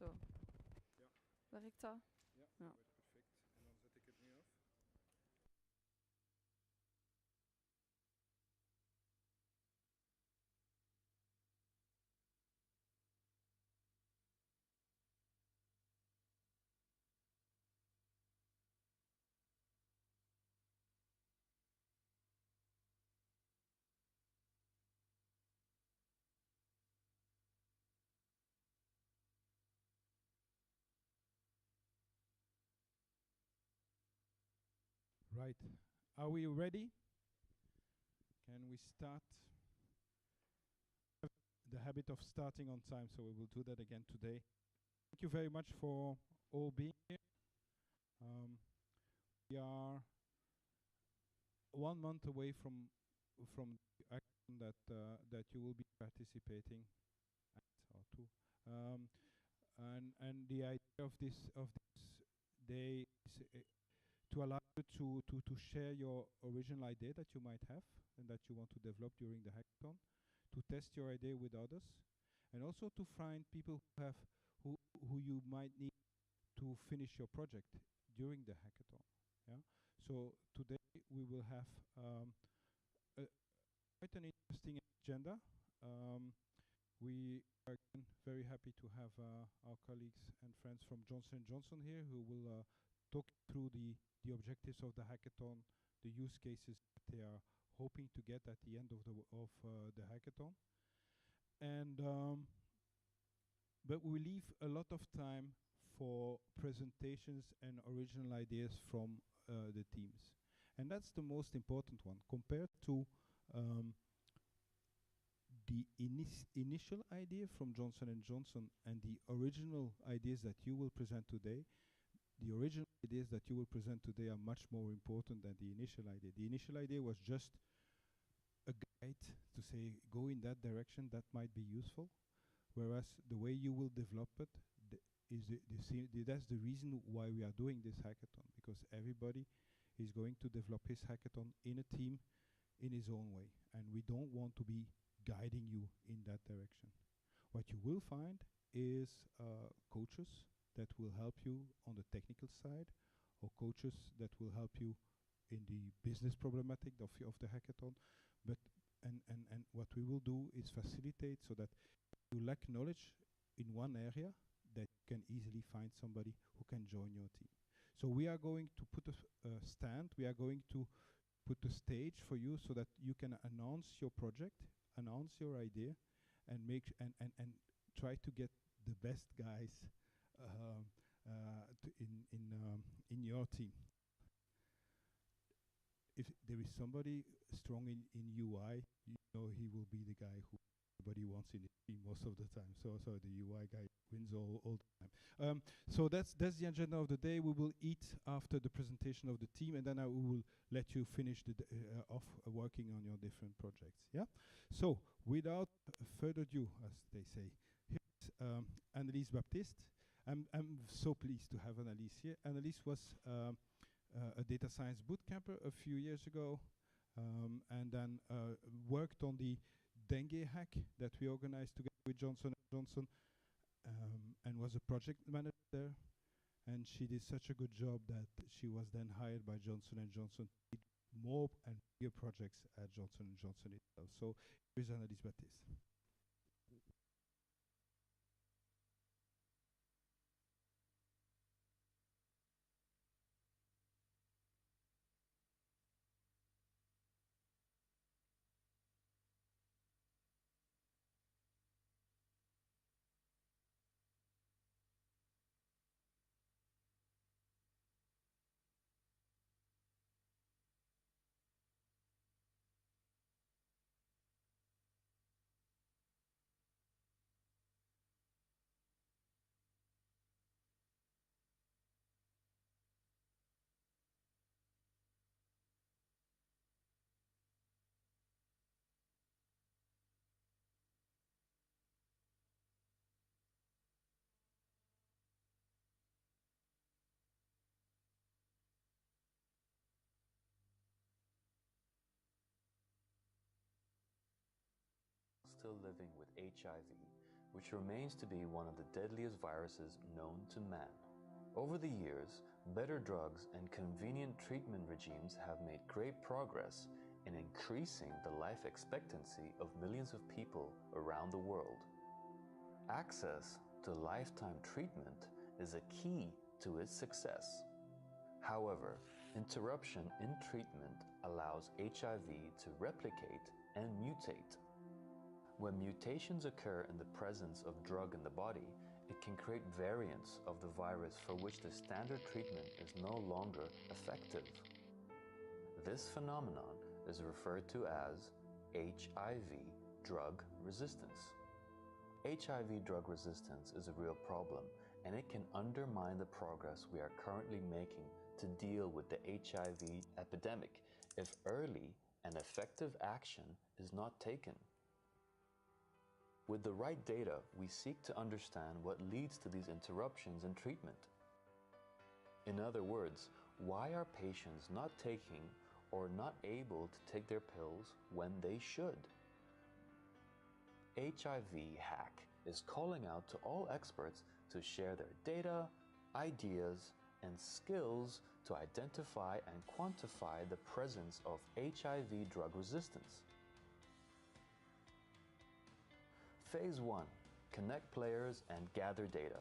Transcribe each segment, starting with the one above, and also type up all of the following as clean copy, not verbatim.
Zo. Ja. Werkt dat? Ja, Ja. dat werkt perfect. En dan zet ik het nu af. Right. Are we ready? Can we start? The habit of starting on time, so we will do that again today. Thank you very much for all being here. We are 1 month away from the action that you will be participating at, or two. And the idea of this day is to allow you to share your original idea that you might have and that you want to develop during the hackathon, to test your idea with others, and also to find people who you might need to finish your project during the hackathon. Yeah. So today we will have quite an interesting agenda. We are again very happy to have our colleagues and friends from Johnson & Johnson here, who will talk through the objectives of the hackathon, the use cases that they are hoping to get at the end of the hackathon. And but we leave a lot of time for presentations and original ideas from the teams. And that's the most important one. Compared to the initial idea from Johnson & Johnson and the original ideas that you will present today, the original ideas that you will present today are much more important than the initial idea. The initial idea was just a guide to say, go in that direction, that might be useful. Whereas the way you will develop it that's the reason why we are doing this hackathon, because everybody is going to develop his hackathon in a team in his own way. And we don't want to be guiding you in that direction. What you will find is coaches that will help you on the technical side, or coaches that will help you in the business problematic of the hackathon. But and what we will do is facilitate so that you lack knowledge in one area, that you can easily find somebody who can join your team. So we are going to put a stand, we are going to put a stage for you so that you can announce your project, announce your idea, and and try to get the best guys in your team. If there is somebody strong in UI, you know he will be the guy who everybody wants in the team most of the time. So the UI guy wins all the time. So that's the agenda of the day. We will eat after the presentation of the team, and then I will let you finish the off working on your different projects. Yeah. So without further ado, as they say, here's Annelies Baptiste. I'm so pleased to have Annelies here. Annelies was a data science bootcamper a few years ago, and then worked on the dengue hack that we organized together with Johnson & Johnson, and was a project manager there. And she did such a good job that she was then hired by Johnson & Johnson to lead more and bigger projects at Johnson & Johnson itself. So here's Annelies Baptiste. Still living with HIV, which remains to be one of the deadliest viruses known to man. Over the years, better drugs and convenient treatment regimes have made great progress in increasing the life expectancy of millions of people around the world. Access to lifetime treatment is a key to its success. However, interruption in treatment allows HIV to replicate and mutate. When mutations occur in the presence of drug in the body, it can create variants of the virus for which the standard treatment is no longer effective. This phenomenon is referred to as HIV drug resistance. HIV drug resistance is a real problem, and it can undermine the progress we are currently making to deal with the HIV epidemic if early and effective action is not taken. With the right data, we seek to understand what leads to these interruptions in treatment. In other words, why are patients not taking or not able to take their pills when they should? HIVHACK is calling out to all experts to share their data, ideas, and skills to identify and quantify the presence of HIV drug resistance. Phase 1. Connect players and gather data.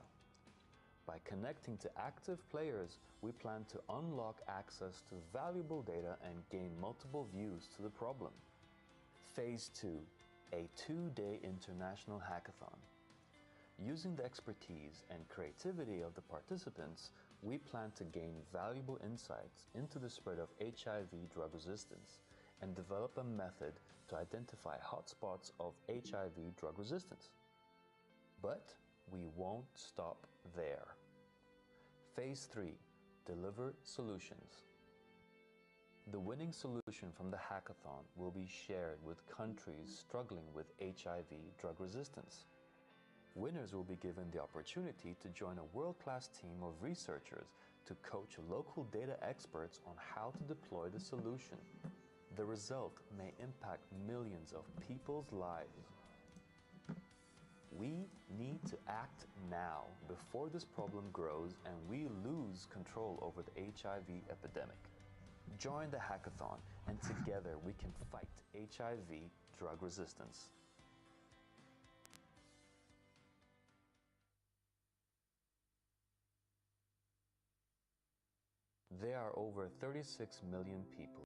By connecting to active players, we plan to unlock access to valuable data and gain multiple views to the problem. Phase 2. A 2-day international hackathon. Using the expertise and creativity of the participants, we plan to gain valuable insights into the spread of HIV drug resistance and develop a method to identify hotspots of HIV drug resistance. But we won't stop there. Phase 3. Deliver solutions. The winning solution from the hackathon will be shared with countries struggling with HIV drug resistance. Winners will be given the opportunity to join a world-class team of researchers to coach local data experts on how to deploy the solution. The result may impact millions of people's lives. We need to act now before this problem grows and we lose control over the HIV epidemic. Join the hackathon and together we can fight HIV drug resistance. There are over 36 million people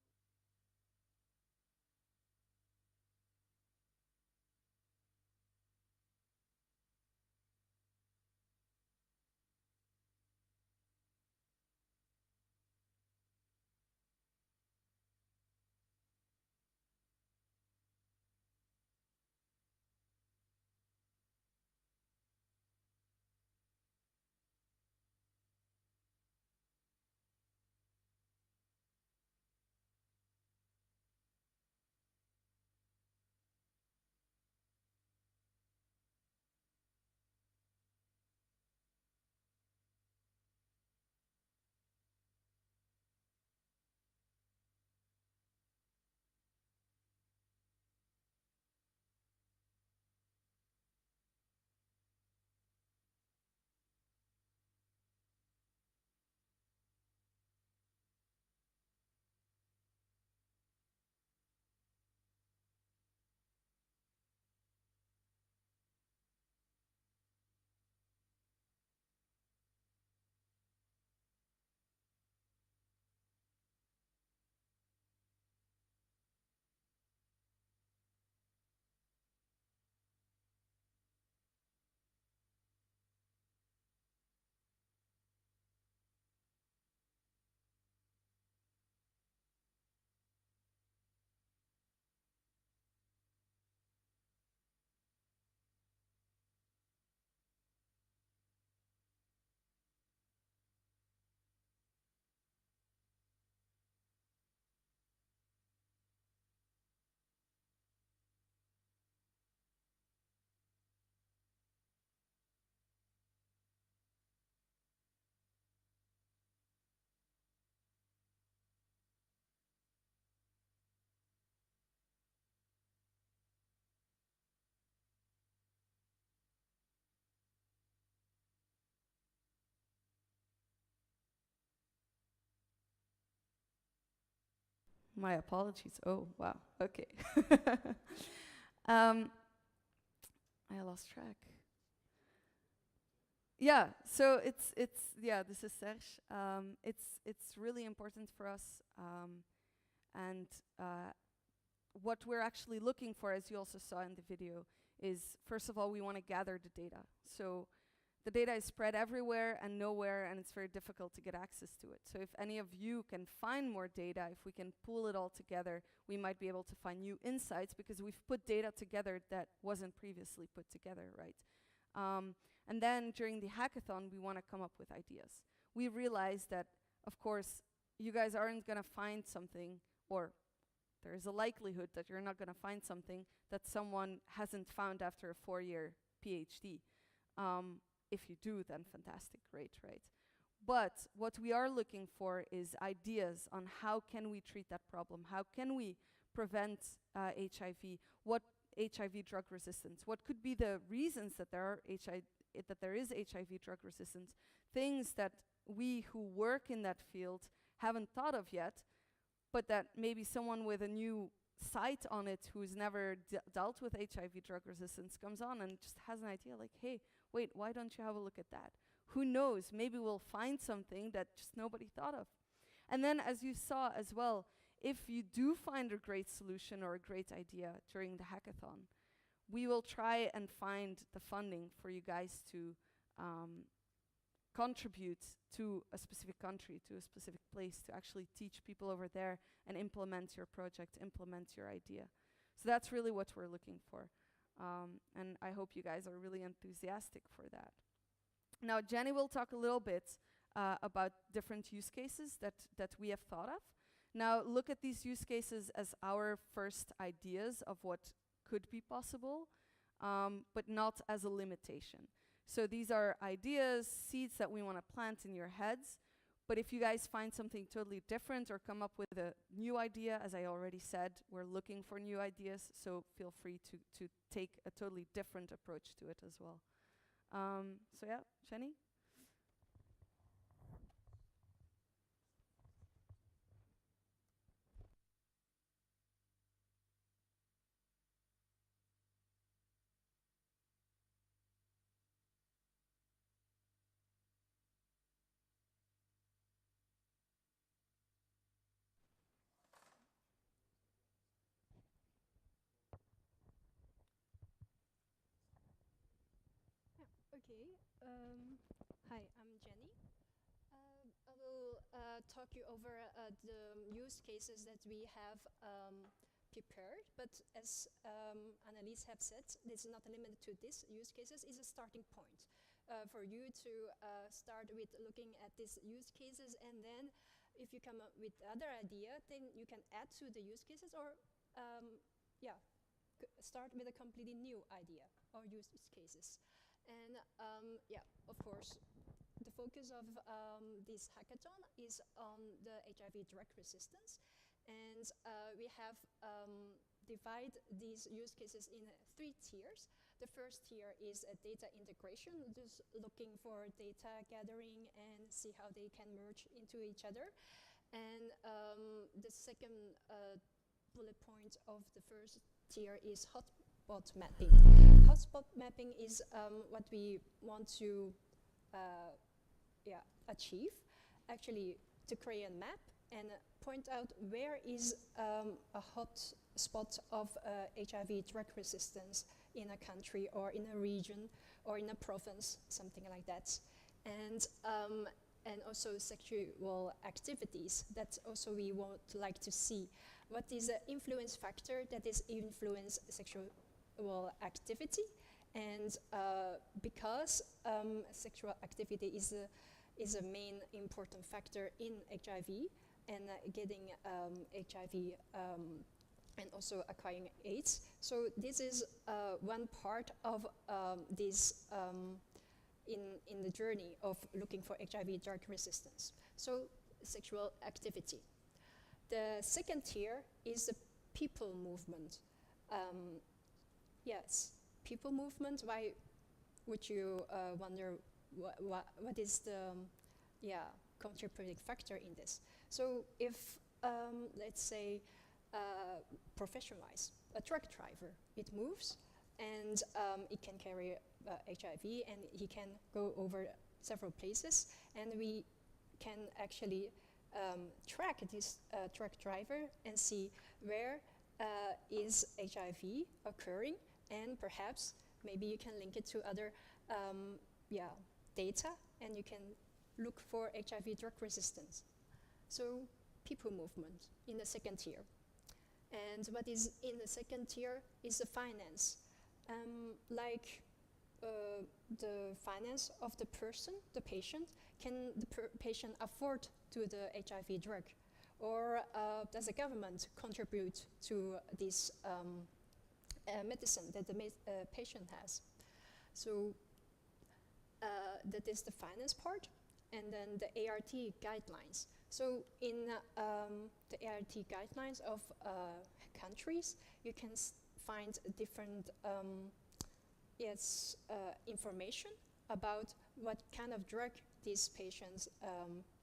My apologies. Oh, wow. Okay. I lost track. Yeah, so this is Serge. It's really important for us, and what we're actually looking for, as you also saw in the video, is first of all we want to gather the data. So the data is spread everywhere and nowhere, and it's very difficult to get access to it. So if any of you can find more data, if we can pool it all together, we might be able to find new insights, because we've put data together that wasn't previously put together, right? And then during the hackathon, we want to come up with ideas. We realize that, of course, you guys aren't going to find something, or there is a likelihood that you're not going to find something that someone hasn't found after a 4-year PhD. If you do, then fantastic, great, right? But what we are looking for is ideas on how can we treat that problem? How can we prevent HIV? What HIV drug resistance? What could be the reasons that there is HIV drug resistance? Things that we who work in that field haven't thought of yet, but that maybe someone with a new sight on it who's never dealt with HIV drug resistance comes on and just has an idea like, hey, wait, why don't you have a look at that? Who knows, maybe we'll find something that just nobody thought of. And then, as you saw as well, if you do find a great solution or a great idea during the hackathon, we will try and find the funding for you guys to contribute to a specific country, to a specific place, to actually teach people over there and implement your project, implement your idea. So that's really what we're looking for. And I hope you guys are really enthusiastic for that. Now, Jenny will talk a little bit about different use cases that we have thought of. Now, look at these use cases as our first ideas of what could be possible, but not as a limitation. So these are ideas, seeds that we want to plant in your heads. But if you guys find something totally different or come up with a new idea, as I already said, we're looking for new ideas, so feel free to take a totally different approach to it as well. So yeah, Jenny? Okay. Hi, I'm Jenny. I will talk you over the use cases that we have prepared. But as Annelies have said, this is not limited to this use cases. It's a starting point for you to start with looking at these use cases, and then if you come up with other idea, then you can add to the use cases, or start with a completely new idea or use cases. And of course, the focus of this hackathon is on the HIV drug resistance. And we have divided these use cases in 3 tiers. The first tier is a data integration, just looking for data gathering and see how they can merge into each other. And the second bullet point of the first tier is hotspot mapping. Hotspot mapping is what we want to achieve, actually to create a map and point out where is a hot spot of HIV drug resistance in a country or in a region or in a province, something like that. And also sexual activities that also we would like to see. What is the influence factor that is influence sexual activity? And because sexual activity is a main important factor in HIV and getting HIV and also acquiring AIDS. So this is one part of this in the journey of looking for HIV drug resistance. So sexual activity. The second tier is the people movement. Yes, people movement. Why would you wonder what is the contributing factor in this? So if let's say, profession-wise, a truck driver. It moves, and it can carry HIV, and he can go over several places, and we can actually track this truck driver and see where is HIV occurring, and perhaps maybe you can link it to other data, and you can look for HIV drug resistance. So people movement in the second tier. And what is in the second tier is the finance. Like the finance of the person, the patient, can the patient afford to the HIV drug? Or does the government contribute to this medicine that the patient has? So that is the finance part. And then the ART guidelines. So in the ART guidelines of countries, you can find different information about what kind of drug these patients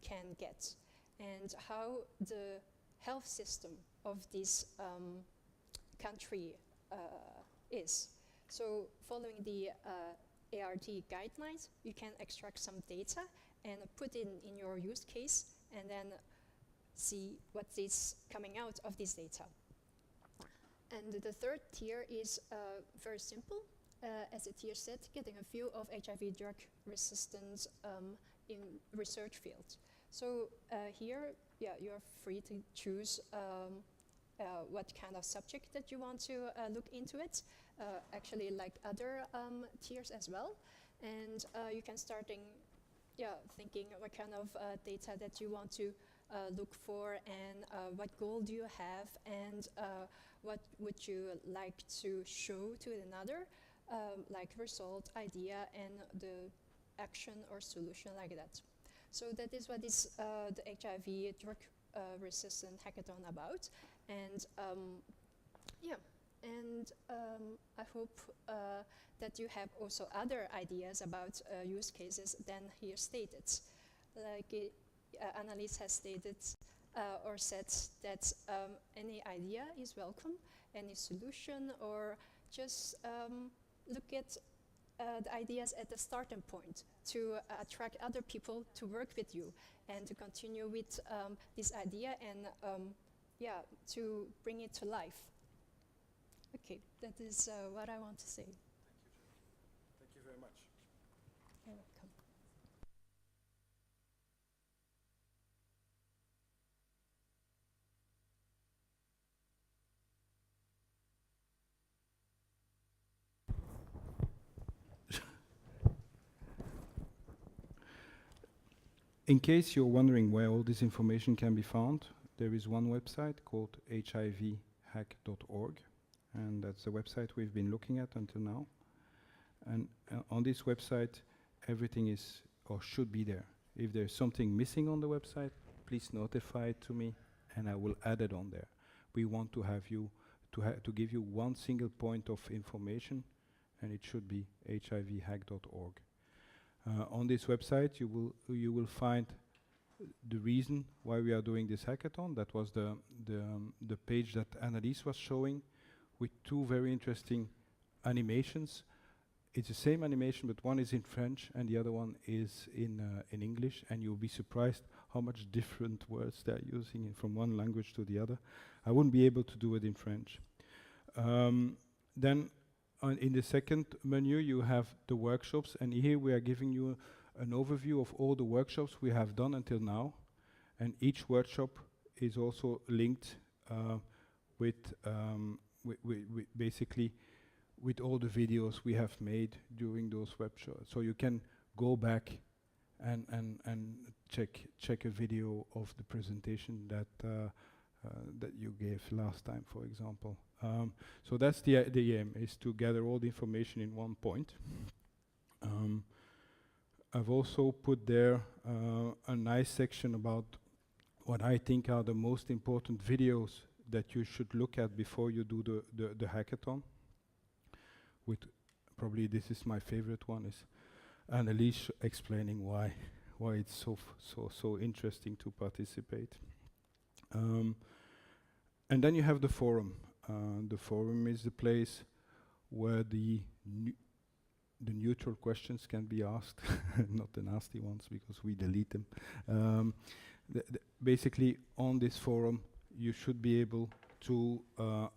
can get, and how the health system of this country is. So following the ART guidelines, you can extract some data and put in your use case, and then see what is coming out of this data. And the third tier is very simple. As the tier said, getting a view of HIV drug resistance in research fields. So here, you're free to choose what kind of subject that you want to look into it, actually like other tiers as well. And you can start thinking what kind of data that you want to look for, and what goal do you have, and what would you like to show to another, like result, idea, and the action or solution like that. So that is what is the HIV drug resistant hackathon about. And I hope that you have also other ideas about use cases than here stated. Like Annelies has stated or said that any idea is welcome, any solution, or just look at the ideas at the starting point to attract other people to work with you and to continue with this idea and to bring it to life. Okay, that is what I want to say. Thank you very much. You're welcome. In case you're wondering where all this information can be found, there is one website called HIVHACK.org, and that's the website we've been looking at until now. And on this website, everything is or should be there. If there's something missing on the website, please notify it to me, and I will add it on there. We want to have you to give you one single point of information, and it should be HIVHACK.org. On this website, you will find the reason why we are doing this hackathon. That was the page that Annelies was showing, with two very interesting animations. It's the same animation, but one is in French and the other one is in English, and you'll be surprised how much different words they're using from one language to the other. I wouldn't be able to do it in French. Then in the second menu, you have the workshops, and here we are giving you an overview of all the workshops we have done until now, and each workshop is also linked with basically with all the videos we have made during those workshops. So you can go back and check a video of the presentation that you gave last time, for example. So that's the aim, is to gather all the information in one point. I've also put there a nice section about what I think are the most important videos that you should look at before you do the hackathon. With probably this is my favorite one, is Annelies explaining why it's so interesting to participate. And then you have the forum. The forum is the place where the neutral questions can be asked, not the nasty ones, because we delete them. Basically, on this forum, you should be able to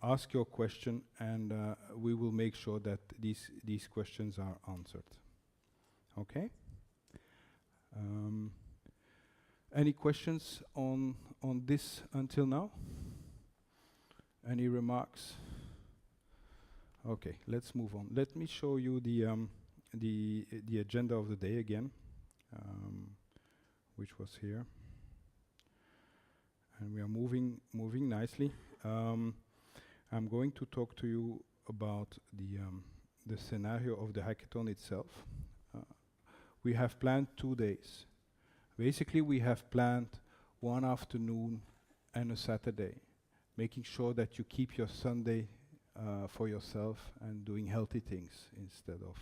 ask your question, and we will make sure that these questions are answered. Okay? Any questions on this until now? Any remarks? Okay, let's move on. Let me show you the agenda of the day again, which was here, and we are moving nicely. I'm going to talk to you about the scenario of the hackathon itself. We have planned 2 days. Basically, we have planned one afternoon and a Saturday, making sure that you keep your Sunday for yourself and doing healthy things instead of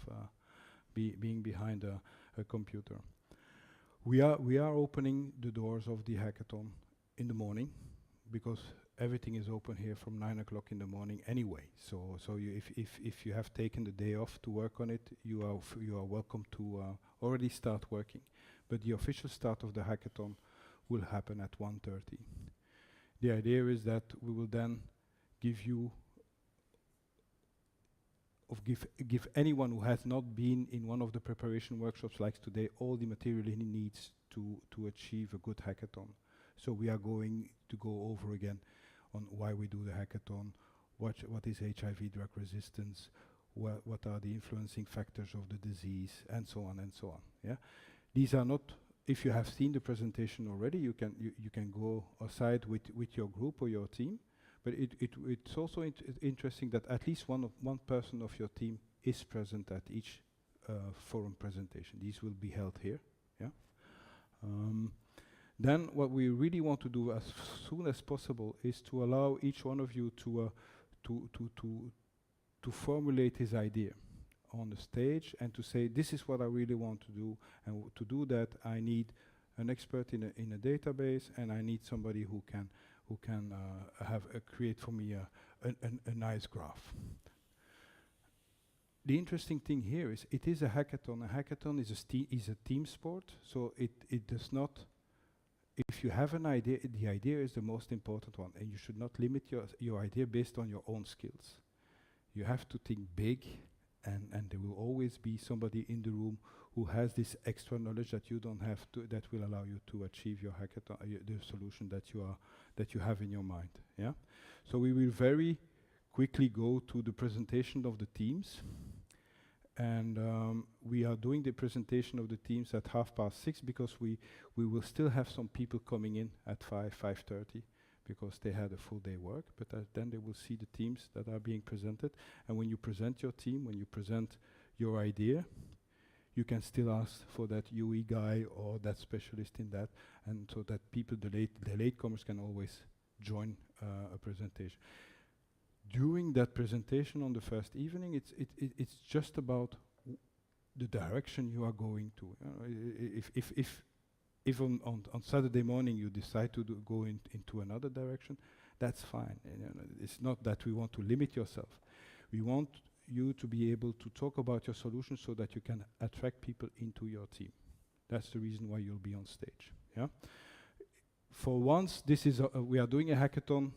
being behind a computer. We are opening the doors of the hackathon in the morning, because everything is open here from 9 o'clock in the morning anyway. So if you have taken the day off to work on it, you are welcome to already start working. But the official start of the hackathon will happen at 1:30. The idea is that we will then give anyone who has not been in one of the preparation workshops like today all the material he needs to achieve a good hackathon. So we are going to go over again on why we do the hackathon, what is HIV drug resistance, what are the influencing factors of the disease, and so on and so on. Yeah, these are not. If you have seen the presentation already, you can go aside with your group or your team. But it's also interesting that at least one person of your team is present at each forum presentation. These will be held here. Yeah. Then what we really want to do as soon as possible is to allow each one of you to formulate his idea on the stage and to say, this is what I really want to do, and to do that I need an expert in a database, and I need somebody who can create for me a nice graph. The interesting thing here is it is a hackathon. A hackathon is a team sport, so it does not. If you have an idea, the idea is the most important one, and you should not limit your idea based on your own skills. You have to think big, and there will always be somebody in the room who has this extra knowledge that you don't have that will allow you to achieve your hackathon, the solution that you have in your mind. Yeah. So we will very quickly go to the presentation of the teams, and we are doing the presentation of the teams at 6:30 because we will still have some people coming in at 5:30 because they had a full day work, but then they will see the teams that are being presented. And when you present your team, when you present your idea, you can still ask for that UE guy or that specialist in that, and so that people, the latecomers, can always join a presentation. During that presentation on the first evening, it's just about the direction you are going to. If on Saturday morning you decide to go into another direction, that's fine. And, it's not that we want to limit yourself. We want you to be able to talk about your solution so that you can attract people into your team. That's the reason why you'll be on stage. Yeah. For once, we are doing a hackathon.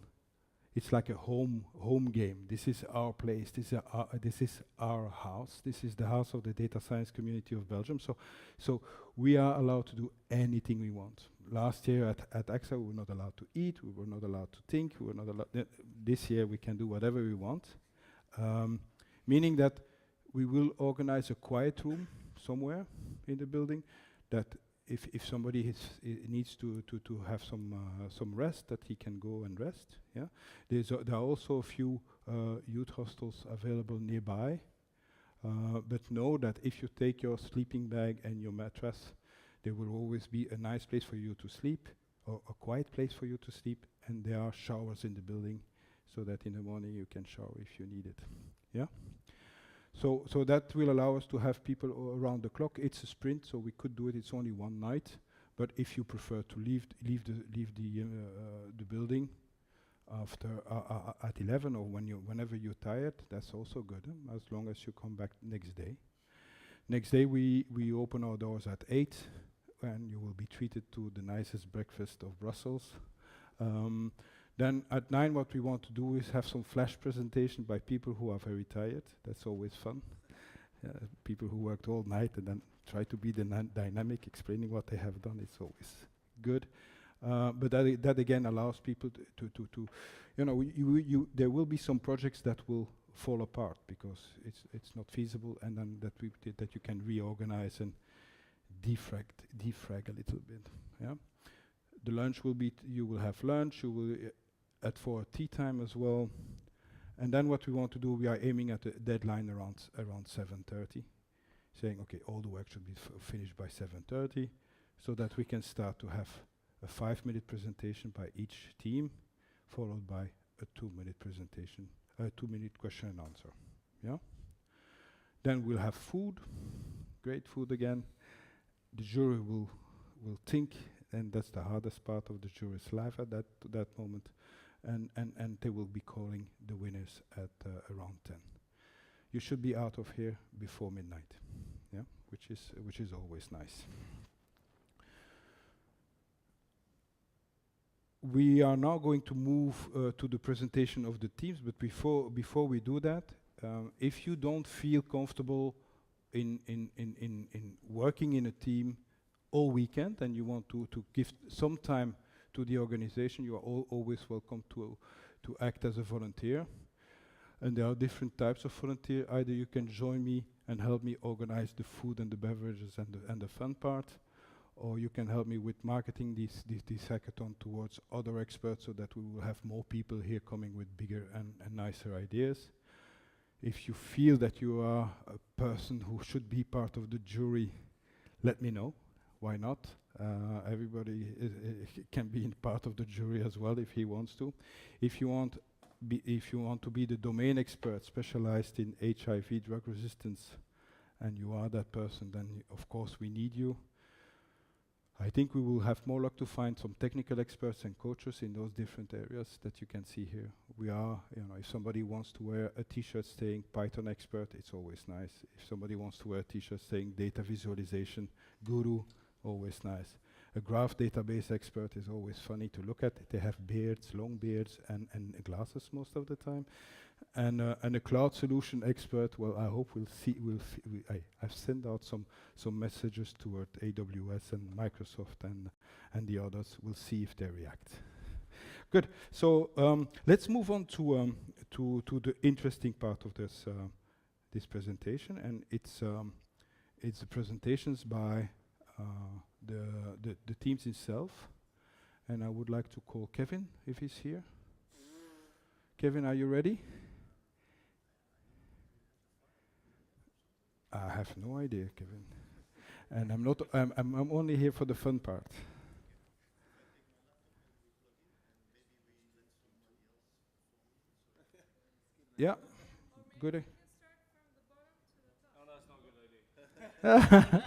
It's like a home game. This is our place. This is our house. This is the house of the data science community of Belgium. So we are allowed to do anything we want. Last year at AXA, we were not allowed to eat. We were not allowed to think. We were not allowed. This year, we can do whatever we want. Meaning that we will organize a quiet room somewhere in the building that if somebody needs to have some rest, that he can go and rest. Yeah, there are also a few youth hostels available nearby, but know that if you take your sleeping bag and your mattress, there will always be a nice place for you to sleep, or a quiet place for you to sleep, and there are showers in the building, so that in the morning you can shower if you need it. Yeah. So that will allow us to have people around the clock. It's a sprint, so we could do it. It's only one night, But if you prefer to leave the building after at 11 or whenever you're tired, that's also good, as long as you come back next day. Next day we open our doors at 8, and you will be treated to the nicest breakfast of Brussels. Then at 9 what we want to do is have some flash presentation by people who are very tired. That's always fun. People who worked all night and then try to be dynamic, explaining what they have done. It's always good. But that again allows people to you know, there will be some projects that will fall apart because it's not feasible, and then that you can reorganize and defrag a little bit. Yeah. The lunch will be you will have lunch. You will at 4 tea time as well, and then what we want to do, we are aiming at a deadline around 7:30, saying okay, all the work should be finished by 7:30, so that we can start to have a 5-minute presentation by each team, followed by a 2-minute presentation, a 2-minute question and answer. Yeah. Then we'll have food, great food again. The jury will think, and that's the hardest part of the jury's life at that moment, and they will be calling the winners at around 10. You should be out of here before midnight, yeah, which is always nice. We are now going to move to the presentation of the teams, but before we do that, if you don't feel comfortable in working in a team all weekend and you want to give some time to the organization, you are always welcome to act as a volunteer. And there are different types of volunteer. Either you can join me and help me organize the food and the beverages and the fun part, or you can help me with marketing this hackathon towards other experts, so that we will have more people here coming with bigger and nicer ideas. If you feel that you are a person who should be part of the jury, let me know. Why not? Everybody can be in part of the jury as well if he wants to. If you want to be the domain expert specialized in HIV drug resistance, and you are that person, then of course we need you. I think we will have more luck to find some technical experts and coaches in those different areas that you can see here. We are, if somebody wants to wear a t-shirt saying Python expert, it's always nice. If somebody wants to wear a t-shirt saying data visualization guru, always nice. A graph database expert is always funny to look at. They have beards, long beards, and glasses most of the time. And a cloud solution expert, well, I hope I've sent out some messages toward AWS and Microsoft and the others. We'll see if they react. Good. So let's move on to the interesting part of this presentation, and it's the presentations by the teams itself. And I would like to call Kevin if he's here. Kevin, are you ready? I have no idea, Kevin. And I'm not. I'm only here for the fun part. Yeah, good. Oh, that's not a good idea.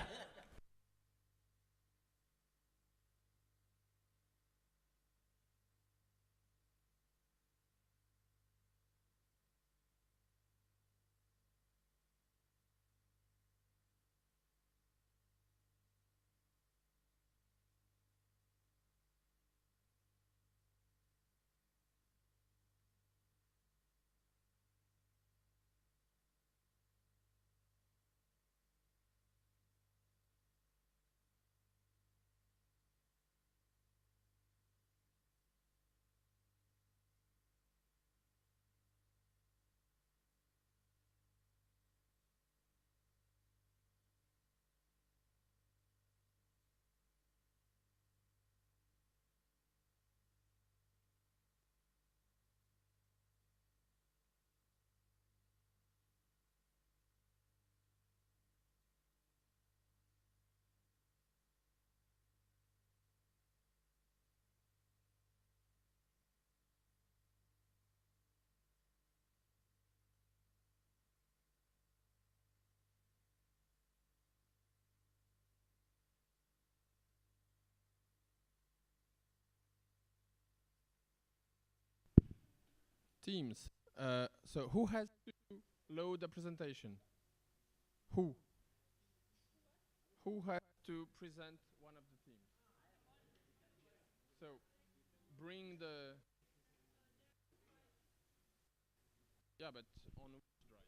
teams. So who has to load the presentation? Who? Who has to present one of the teams? So bring the... Yeah, but on which drive?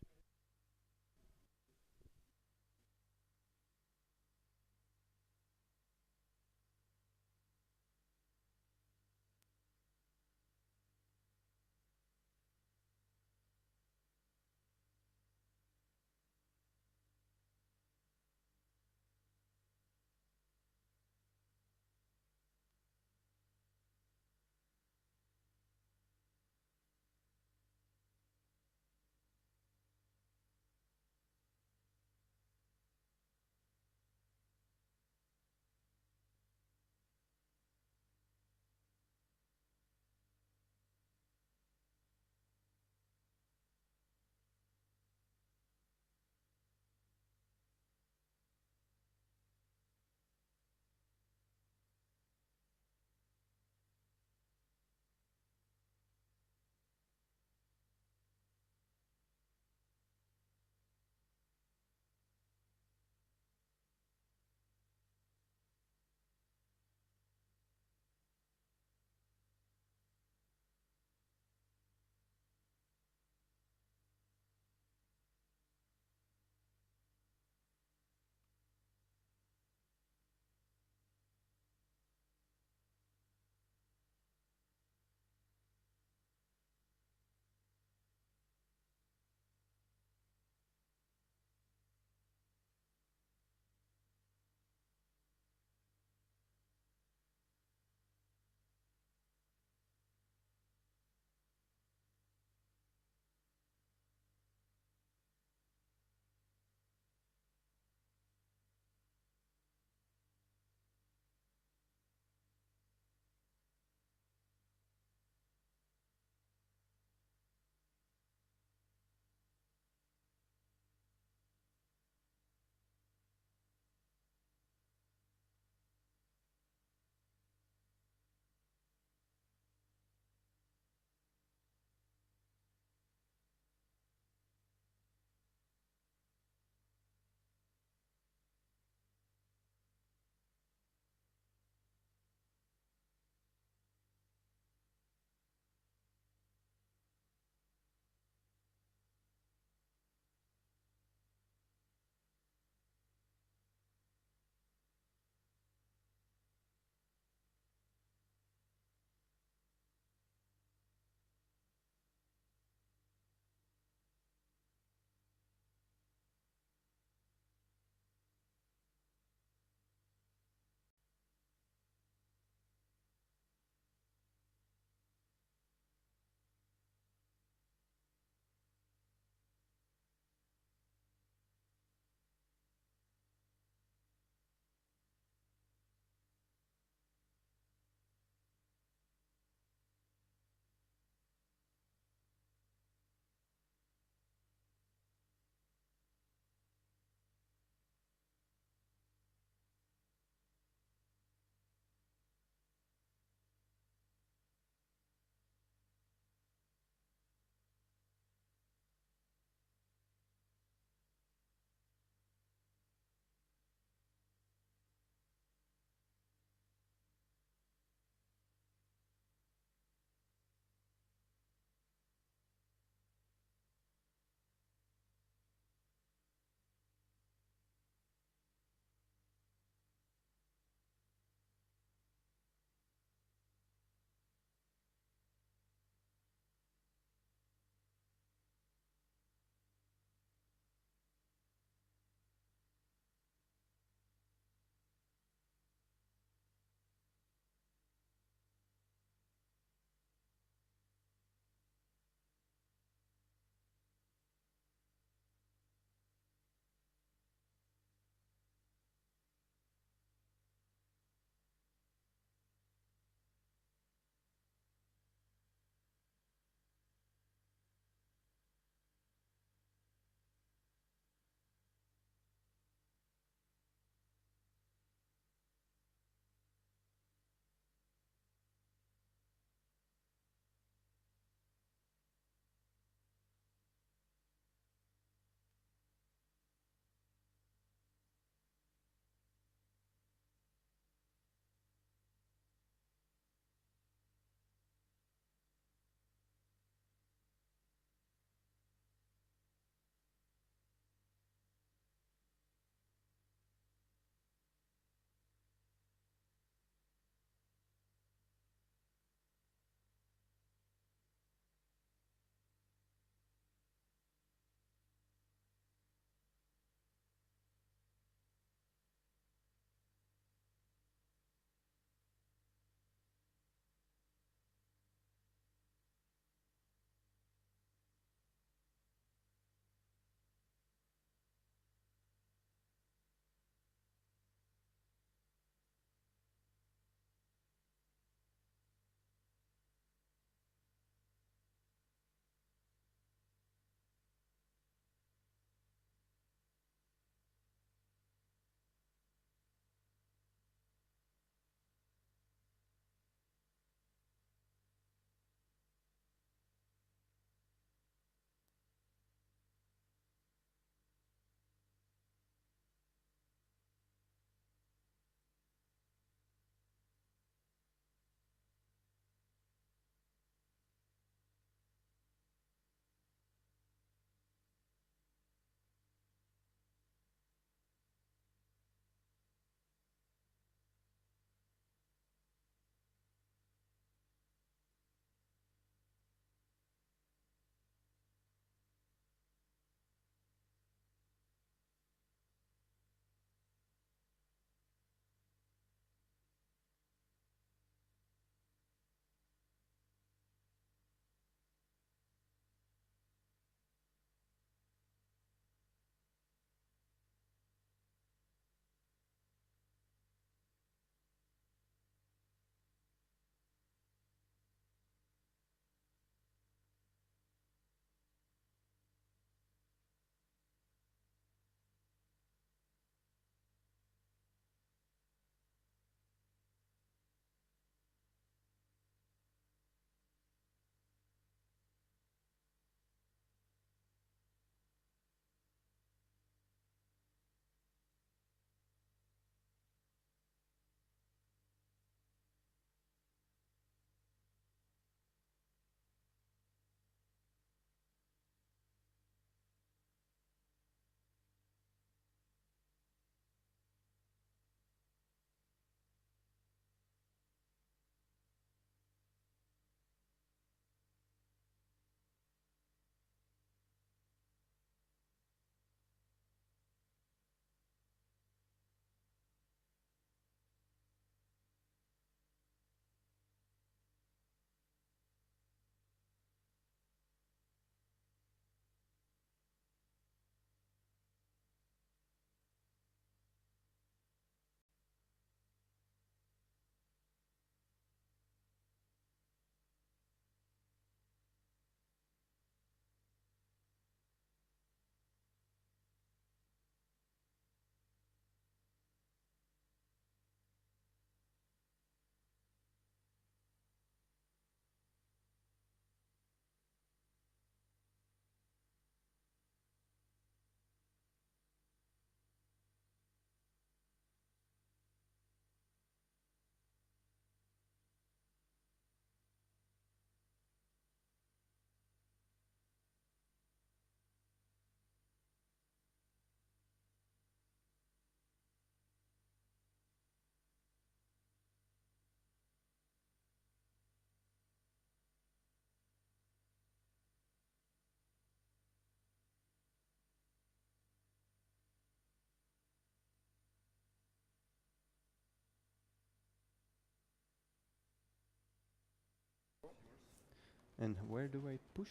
And where do I push?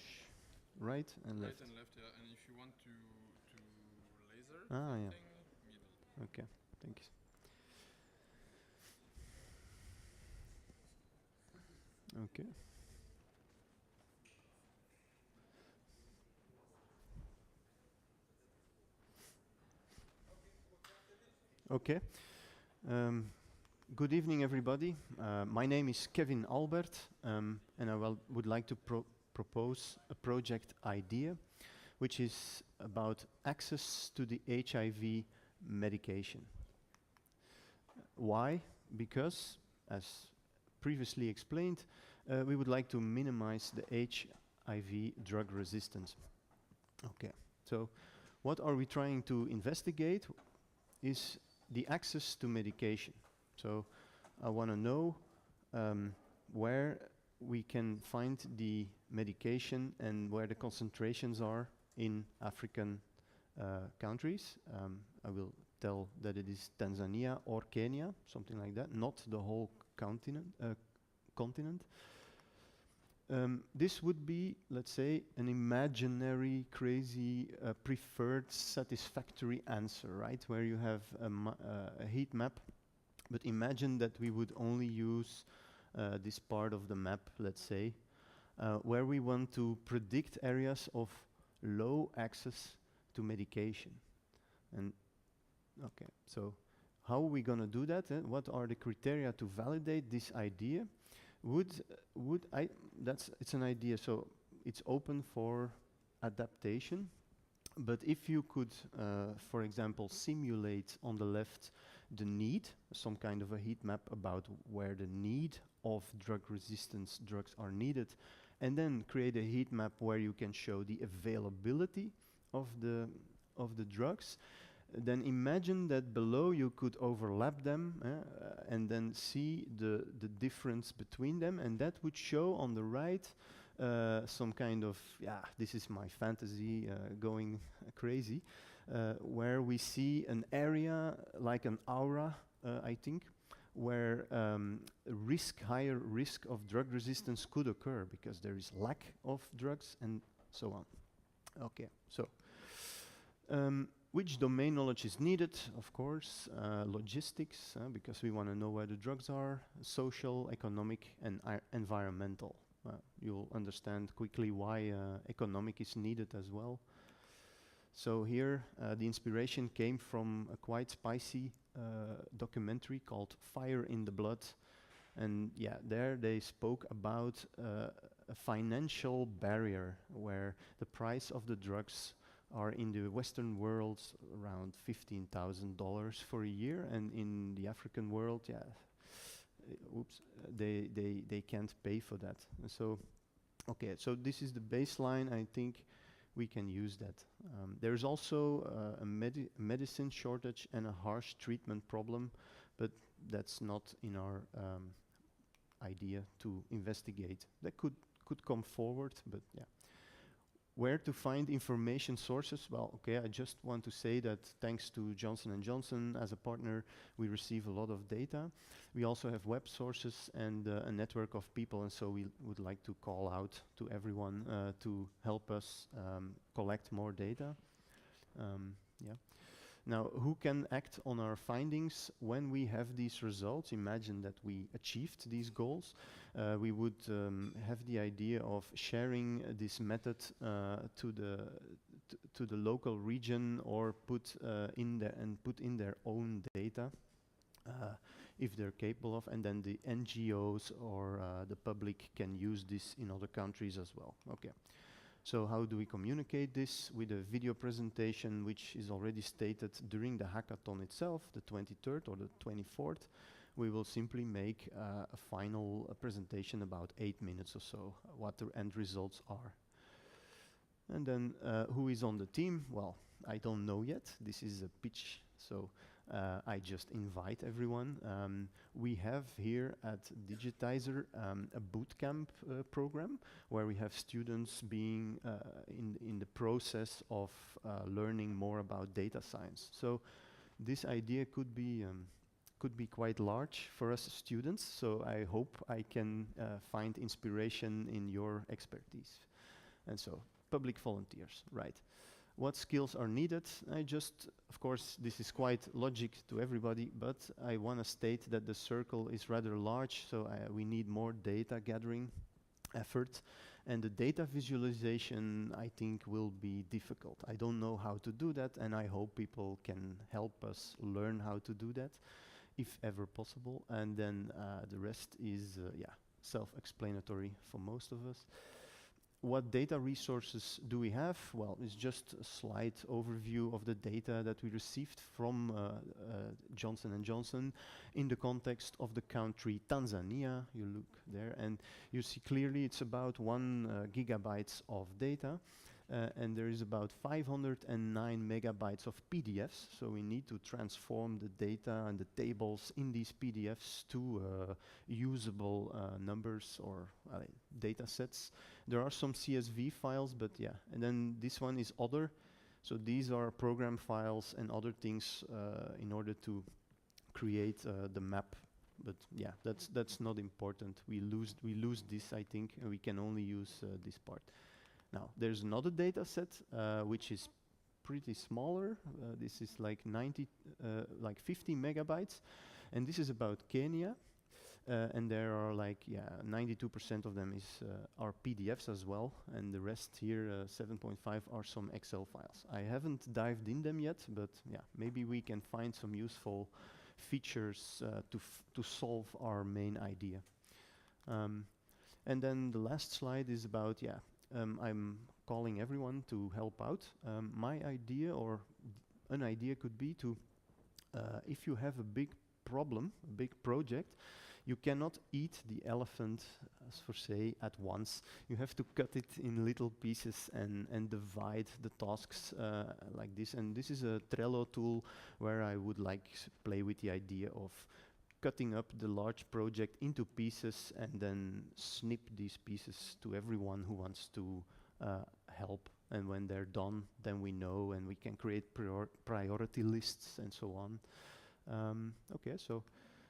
Right and left. Right and left, yeah. And if you want to laser Ah, yeah. something, middle. Okay, thank you. Okay. Okay. Good evening, everybody. My name is Kevin Albert, and I would like to propose a project idea, which is about access to the HIV medication. Why? Because, as previously explained, we would like to minimize the HIV drug resistance. Okay, so what are we trying to investigate is the access to medication. So I want to know where we can find the medication and where the concentrations are in African countries. I will tell that it is Tanzania or Kenya, something like that, not the whole continent. This would be, let's say, an imaginary, crazy, preferred, satisfactory answer, right? Where you have a heat map, but imagine that we would only use this part of the map, let's say, where we want to predict areas of low access to medication. And okay, so how are we going to do that? What are the criteria to validate this idea? It's an idea, so it's open for adaptation. But if you could, for example, simulate on the left the need, some kind of a heat map about where the need of drug resistance drugs are needed, and then create a heat map where you can show the availability of the drugs, then imagine that below you could overlap them and then see the difference between them, and that would show on the right some kind of, this is my fantasy going crazy, where we see an area like an aura, I think, where higher risk of drug resistance could occur because there is lack of drugs and so on. Okay, so which domain knowledge is needed? Of course, logistics, because we want to know where the drugs are, social, economic, and environmental. You'll understand quickly why economic is needed as well. So here, the inspiration came from a quite spicy documentary called Fire in the Blood. And yeah, there they spoke about a financial barrier where the price of the drugs are in the Western world around $15,000 for a year, and in the African world, they can't pay for that. So, okay, so this is the baseline. I think we can use that. There's also a medicine shortage and a harsh treatment problem, but that's not in our idea to investigate. That could come forward, but yeah. Where to find information sources? Well, okay, I just want to say that thanks to Johnson & Johnson as a partner, we receive a lot of data. We also have web sources and a network of people, and so we would like to call out to everyone to help us collect more data. Yeah. Now, who can act on our findings when we have these results? Imagine that we achieved these goals. We would have the idea of sharing this method to the local region, or put in their own data if they're capable of, and then the NGOs or the public can use this in other countries as well. Okay. So how do we communicate this? With a video presentation, which is already stated during the hackathon itself, the 23rd or the 24th. We will simply make a final presentation about 8 minutes or so, what the end results are. And then who is on the team? Well, I don't know yet. This is a pitch, so I just invite everyone. We have here at Digitizer a bootcamp program where we have students being in the process of learning more about data science. So this idea could be could be quite large for us students, so I hope I can find inspiration in your expertise. And so, public volunteers, right. What skills are needed? Of course, this is quite logic to everybody, but I want to state that the circle is rather large, so we need more data gathering effort. And the data visualization, I think, will be difficult. I don't know how to do that, and I hope people can help us learn how to do that, if ever possible. And then the rest is, self-explanatory for most of us. What data resources do we have? Well, it's just a slide overview of the data that we received from Johnson & Johnson in the context of the country Tanzania. You look there and you see clearly it's about 1 gigabytes of data. And there is about 509 megabytes of PDFs, so we need to transform the data and the tables in these PDFs to usable numbers or data sets. There are some CSV files, but yeah, and then this one is other, so these are program files and other things in order to create the map. But yeah, that's not important. We lose this, I think, and we can only use this part. Now, there's another data set which is pretty smaller. This is like 50 megabytes, and this is about Kenya. And there are 92% of them are PDFs as well, and the rest here, 7.5, are some Excel files. I haven't dived in them yet, but yeah, maybe we can find some useful features to solve our main idea. And then the last slide is about, I'm calling everyone to help out. My idea, or an idea, could be to, if you have a big problem, a big project, you cannot eat the elephant, as for say, at once. You have to cut it in little pieces and divide the tasks like this. And this is a Trello tool where I would play with the idea of cutting up the large project into pieces and then snip these pieces to everyone who wants to help. And when they're done, then we know and we can create priority lists and so on. Okay, so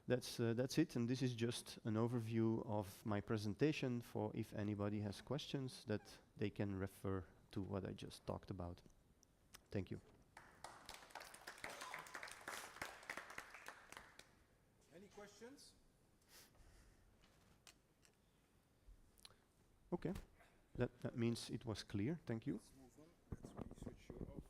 that's it, and this is just an overview of my presentation for if anybody has questions that they can refer to what I just talked about. Thank you. Any questions? Okay, that means it was clear. Thank you. Let's move on. Let's switch you off.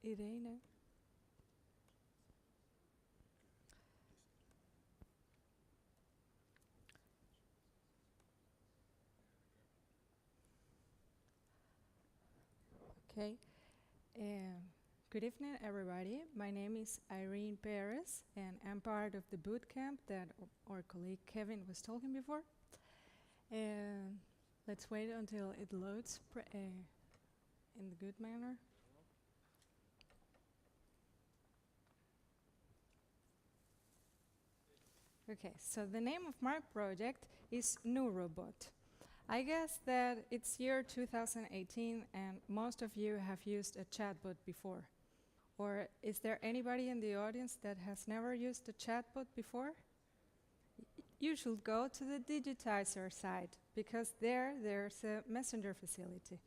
Irene. Okay. Good evening, everybody. My name is Irene Perez, and I'm part of the bootcamp that our colleague Kevin was talking before. Let's wait until it loads in the good manner. Okay, so the name of my project is Neurobot. I guess that it's year 2018 and most of you have used a chatbot before. Or is there anybody in the audience that has never used a chatbot before? You should go to the Digitizer site because there's a messenger facility.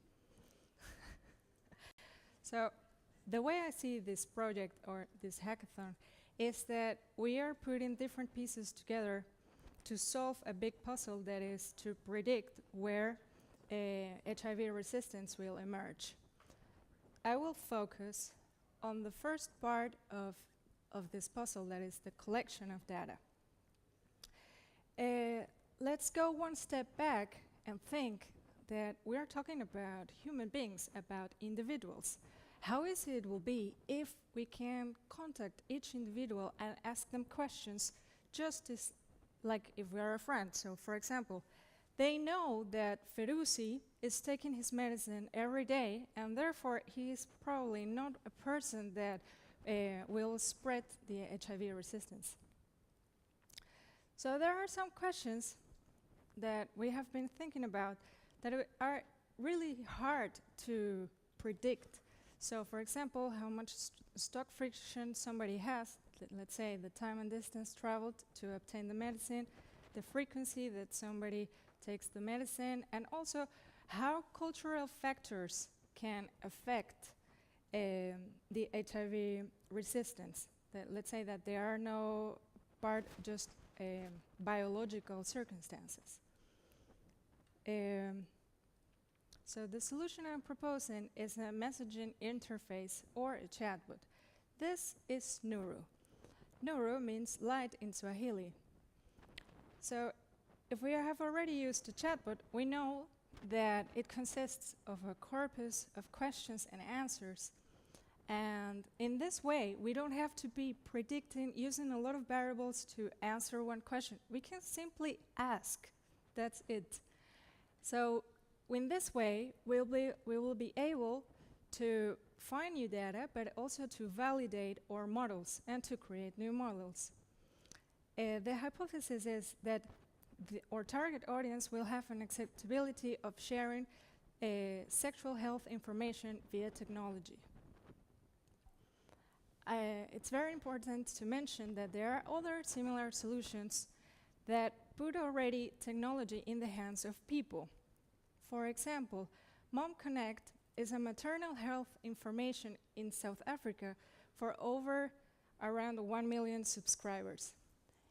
So the way I see this project or this hackathon is that we are putting different pieces together to solve a big puzzle that is to predict where HIV resistance will emerge. I will focus on the first part of this puzzle, that is the collection of data. Let's go one step back and think that we are talking about human beings, about individuals. how easy it will be if we can contact each individual and ask them questions just as like if we are a friend. So for example, they know that Ferrucci is taking his medicine every day, and therefore he is probably not a person that will spread the HIV resistance. So there are some questions that we have been thinking about that are really hard to predict. So for example, how much stock friction somebody has, let's say the time and distance traveled to obtain the medicine, the frequency that somebody takes the medicine, and also how cultural factors can affect the HIV resistance. That let's say that there are no part just biological circumstances. So the solution I'm proposing is a messaging interface or a chatbot. This is Nuru. Nuru means light in Swahili. So if we have already used a chatbot, we know that it consists of a corpus of questions and answers. And in this way, we don't have to be predicting using a lot of variables to answer one question. We can simply ask. That's it. So in this way, we will be able to find new data, but also to validate our models and to create new models. The hypothesis is that our target audience will have an acceptability of sharing sexual health information via technology. It's very important to mention that there are other similar solutions that put already technology in the hands of people. For example, Mom Connect is a maternal health information in South Africa for around 1 million subscribers.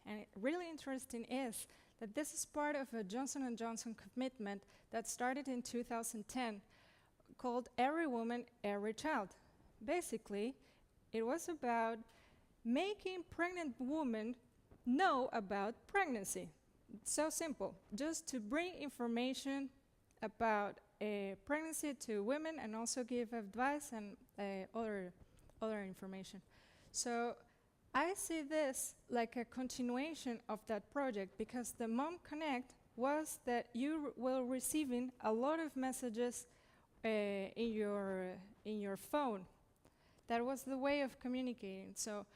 And really interesting is that this is part of a Johnson & Johnson commitment that started in 2010 called Every Woman, Every Child. Basically, it was about making pregnant women know about pregnancy. It's so simple, just to bring information about pregnancy to women and also give advice and other information. So I see this like a continuation of that project, because the Mom Connect was that you will receiving a lot of messages in your phone. That was the way of communicating. So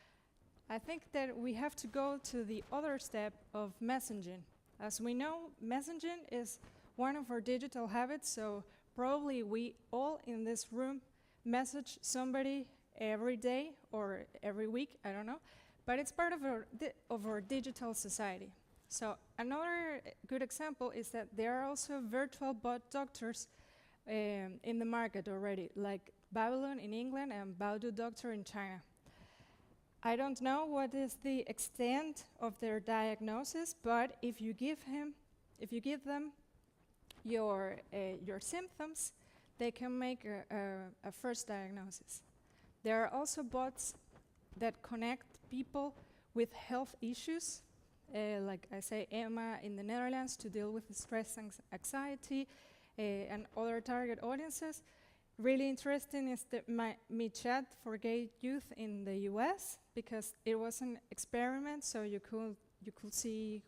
I think that we have to go to the other step of messaging. As we know, messaging is one of our digital habits, so probably we all in this room message somebody every day or every week, I don't know, but it's part of our digital society. So another good example is that there are also virtual bot doctors in the market already, like Babylon in England and Baidu Doctor in China. I don't know what is the extent of their diagnosis, but if you give them your symptoms, they can make a first diagnosis. There are also bots that connect people with health issues, like I say, Emma in the Netherlands, to deal with stress and anxiety, and other target audiences. Really interesting is the MeChat for gay youth in the US, because it was an experiment, so you could see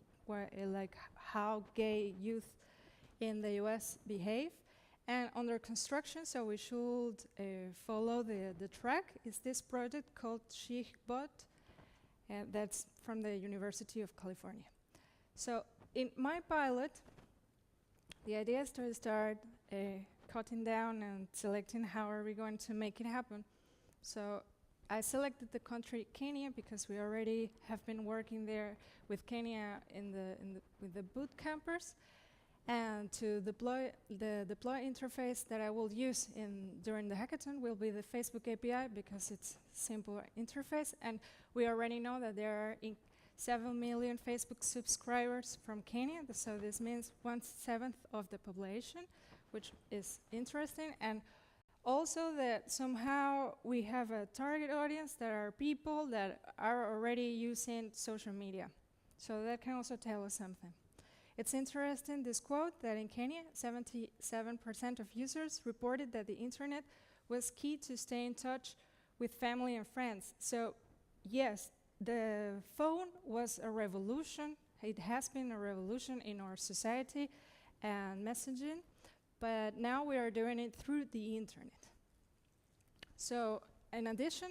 like how gay youth in the US behave. And under construction, so we should follow the track, is this project called HIVHACK, and that's from the University of California. So in my pilot, the idea is to start cutting down and selecting how are we going to make it happen. So I selected the country Kenya because we already have been working there with Kenya with the boot campers. And to deploy the deploy interface that I will use during the hackathon will be the Facebook API, because it's simple interface. And we already know that there are 7 million Facebook subscribers from Kenya, so this means 1/7 of the population, which is interesting. And also that somehow we have a target audience that are people that are already using social media. So that can also tell us something. It's interesting, this quote, that in Kenya, 77% of users reported that the internet was key to stay in touch with family and friends. So yes, the phone was a revolution. It has been a revolution in our society and messaging, but now we are doing it through the internet. So in addition,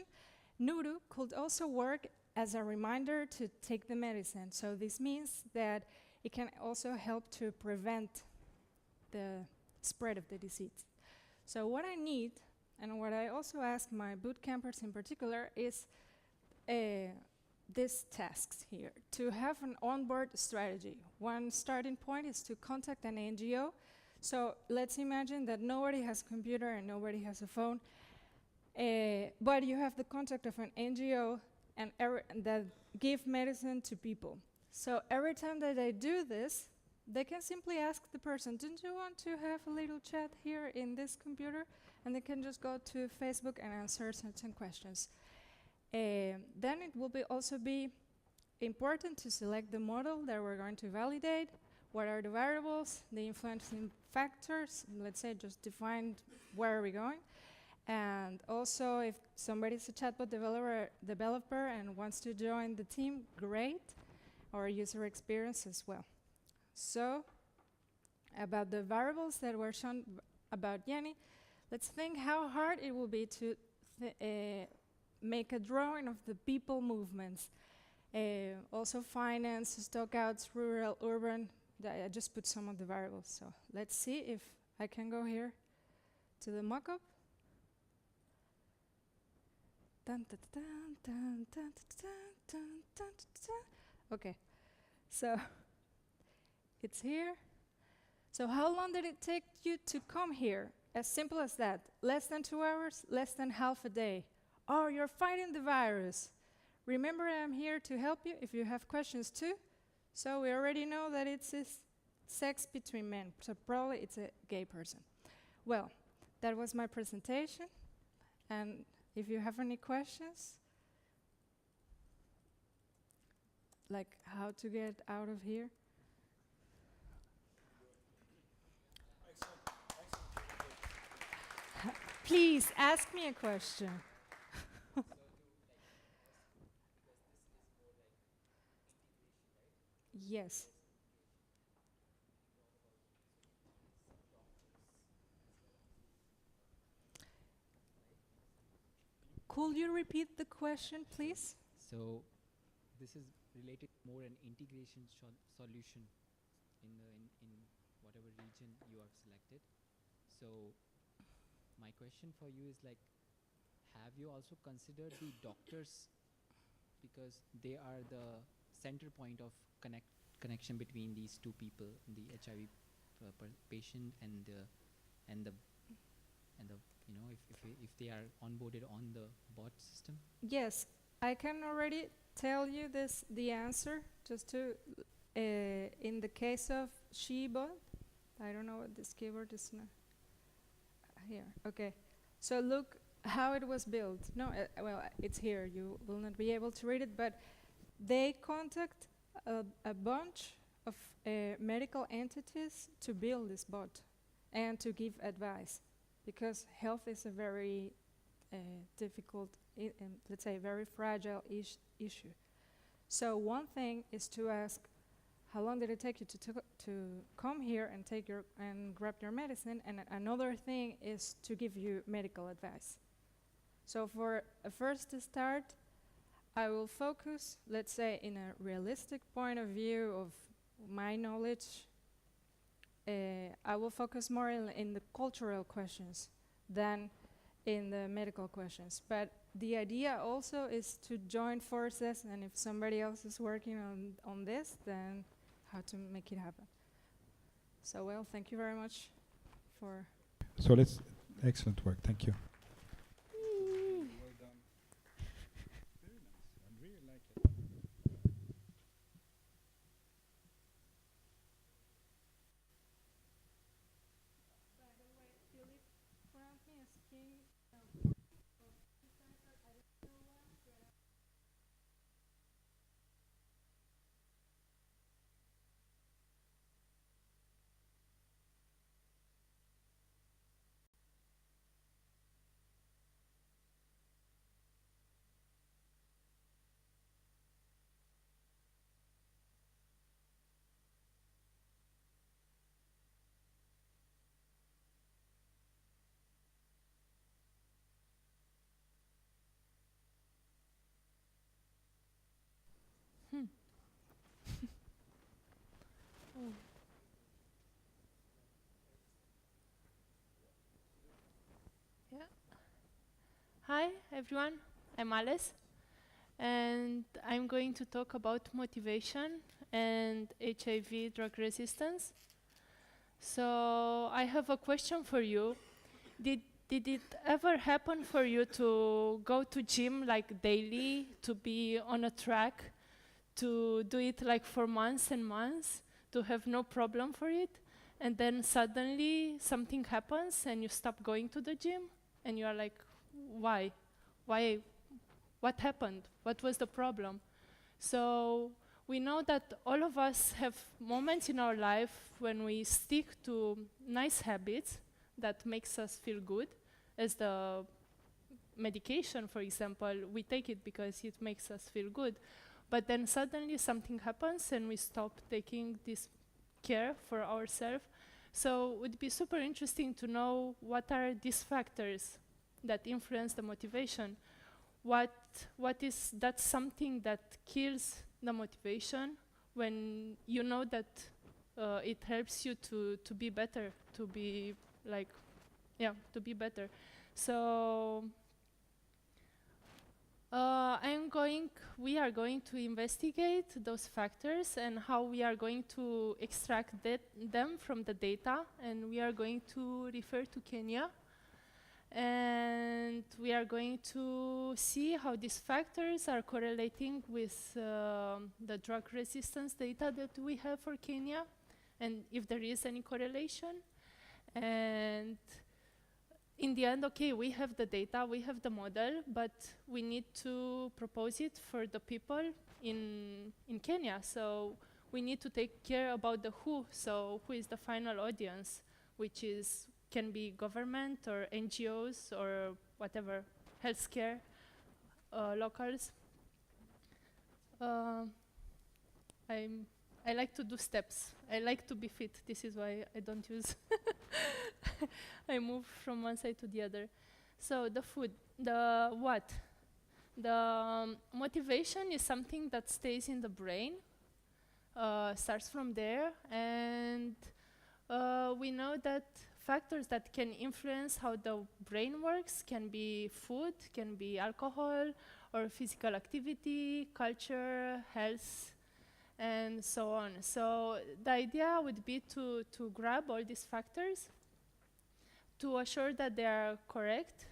Nuru could also work as a reminder to take the medicine. So this means that it can also help to prevent the spread of the disease. So what I need, and what I also ask my boot campers in particular, is these tasks here, to have an onboard strategy. One starting point is to contact an NGO. So let's imagine that nobody has a computer and nobody has a phone, but you have the contact of an NGO and that give medicine to people. So every time that they do this, they can simply ask the person, don't you want to have a little chat here in this computer? And they can just go to Facebook and answer certain questions. Then it will also be important to select the model that we're going to validate. What are the variables, the influencing factors? Let's say just define where are we going. And also, if somebody's a chatbot developer and wants to join the team, great, or user experience as well. So, about the variables that were shown about Jenny, let's think how hard it will be to make a drawing of the people movements. Also finance, stockouts, rural, urban. I just put some of the variables. So let's see if I can go here to the mockup. Okay, so it's here. So how long did it take you to come here? As simple as that. Less than 2 hours, less than half a day. Oh, you're fighting the virus. Remember, I'm here to help you if you have questions too. So we already know that it's sex between men, so probably it's a gay person. Well, that was my presentation, and if you have any questions, like how to get out of here. Please ask me a question. Yes. Could you repeat the question, please? So this is related more an integration solution in whatever region you have selected. So my question for you is like, have you also considered the doctors, because they are the center point of connection between these two people, the HIV patient and the you know, if they are onboarded on the bot system? Yes, I can already tell you the answer, just to in the case of SheBot. I don't know what this keyword is now. Here, okay. So look how it was built. No, well, it's here. You will not be able to read it, but they contact a bunch of medical entities to build this bot and to give advice, because health is a very difficult, let's say, very fragile issue. So one thing is to ask, how long did it take you to come here and grab your medicine? And another thing is to give you medical advice. So for a first start, I will focus, let's say, in a realistic point of view of my knowledge. I will focus more in the cultural questions than in the medical questions. But the idea also is to join forces, and if somebody else is working on this, then how to make it happen. So, well, thank you very much for... So excellent work, thank you. Well done. Very nice, I really like it. By the way, Philip found me a skin Hi, everyone. I'm Alice, and I'm going to talk about motivation and HIV drug resistance. So I have a question for you. Did it ever happen for you to go to gym like daily, to be on a track, to do it like for months and months, to have no problem for it, and then suddenly something happens and you stop going to the gym, and you are like, why? Why? What happened? What was the problem? So we know that all of us have moments in our life when we stick to nice habits that makes us feel good, as the medication, for example. We take it because it makes us feel good. But then suddenly something happens and we stop taking this care for ourselves. So it would be super interesting to know what are these factors that influence the motivation. What is that something that kills the motivation when you know that it helps you to be better, to be like, yeah, to be better. So we are going to investigate those factors and how we are going to extract them from the data, and we are going to refer to Kenya. And we are going to see how these factors are correlating with the drug resistance data that we have for Kenya, and if there is any correlation. And in the end, okay, we have the data, we have the model, but we need to propose it for the people in Kenya. So we need to take care about the who. So who is the final audience, which is can be government or NGOs or whatever, healthcare, locals. I like to do steps. I like to be fit. This is why I don't use. I move from one side to the other. So the food, the what? The motivation is something that stays in the brain, starts from there, and we know that factors that can influence how the brain works can be food, can be alcohol, or physical activity, culture, health, and so on. So the idea would be to grab all these factors, to assure that they are correct,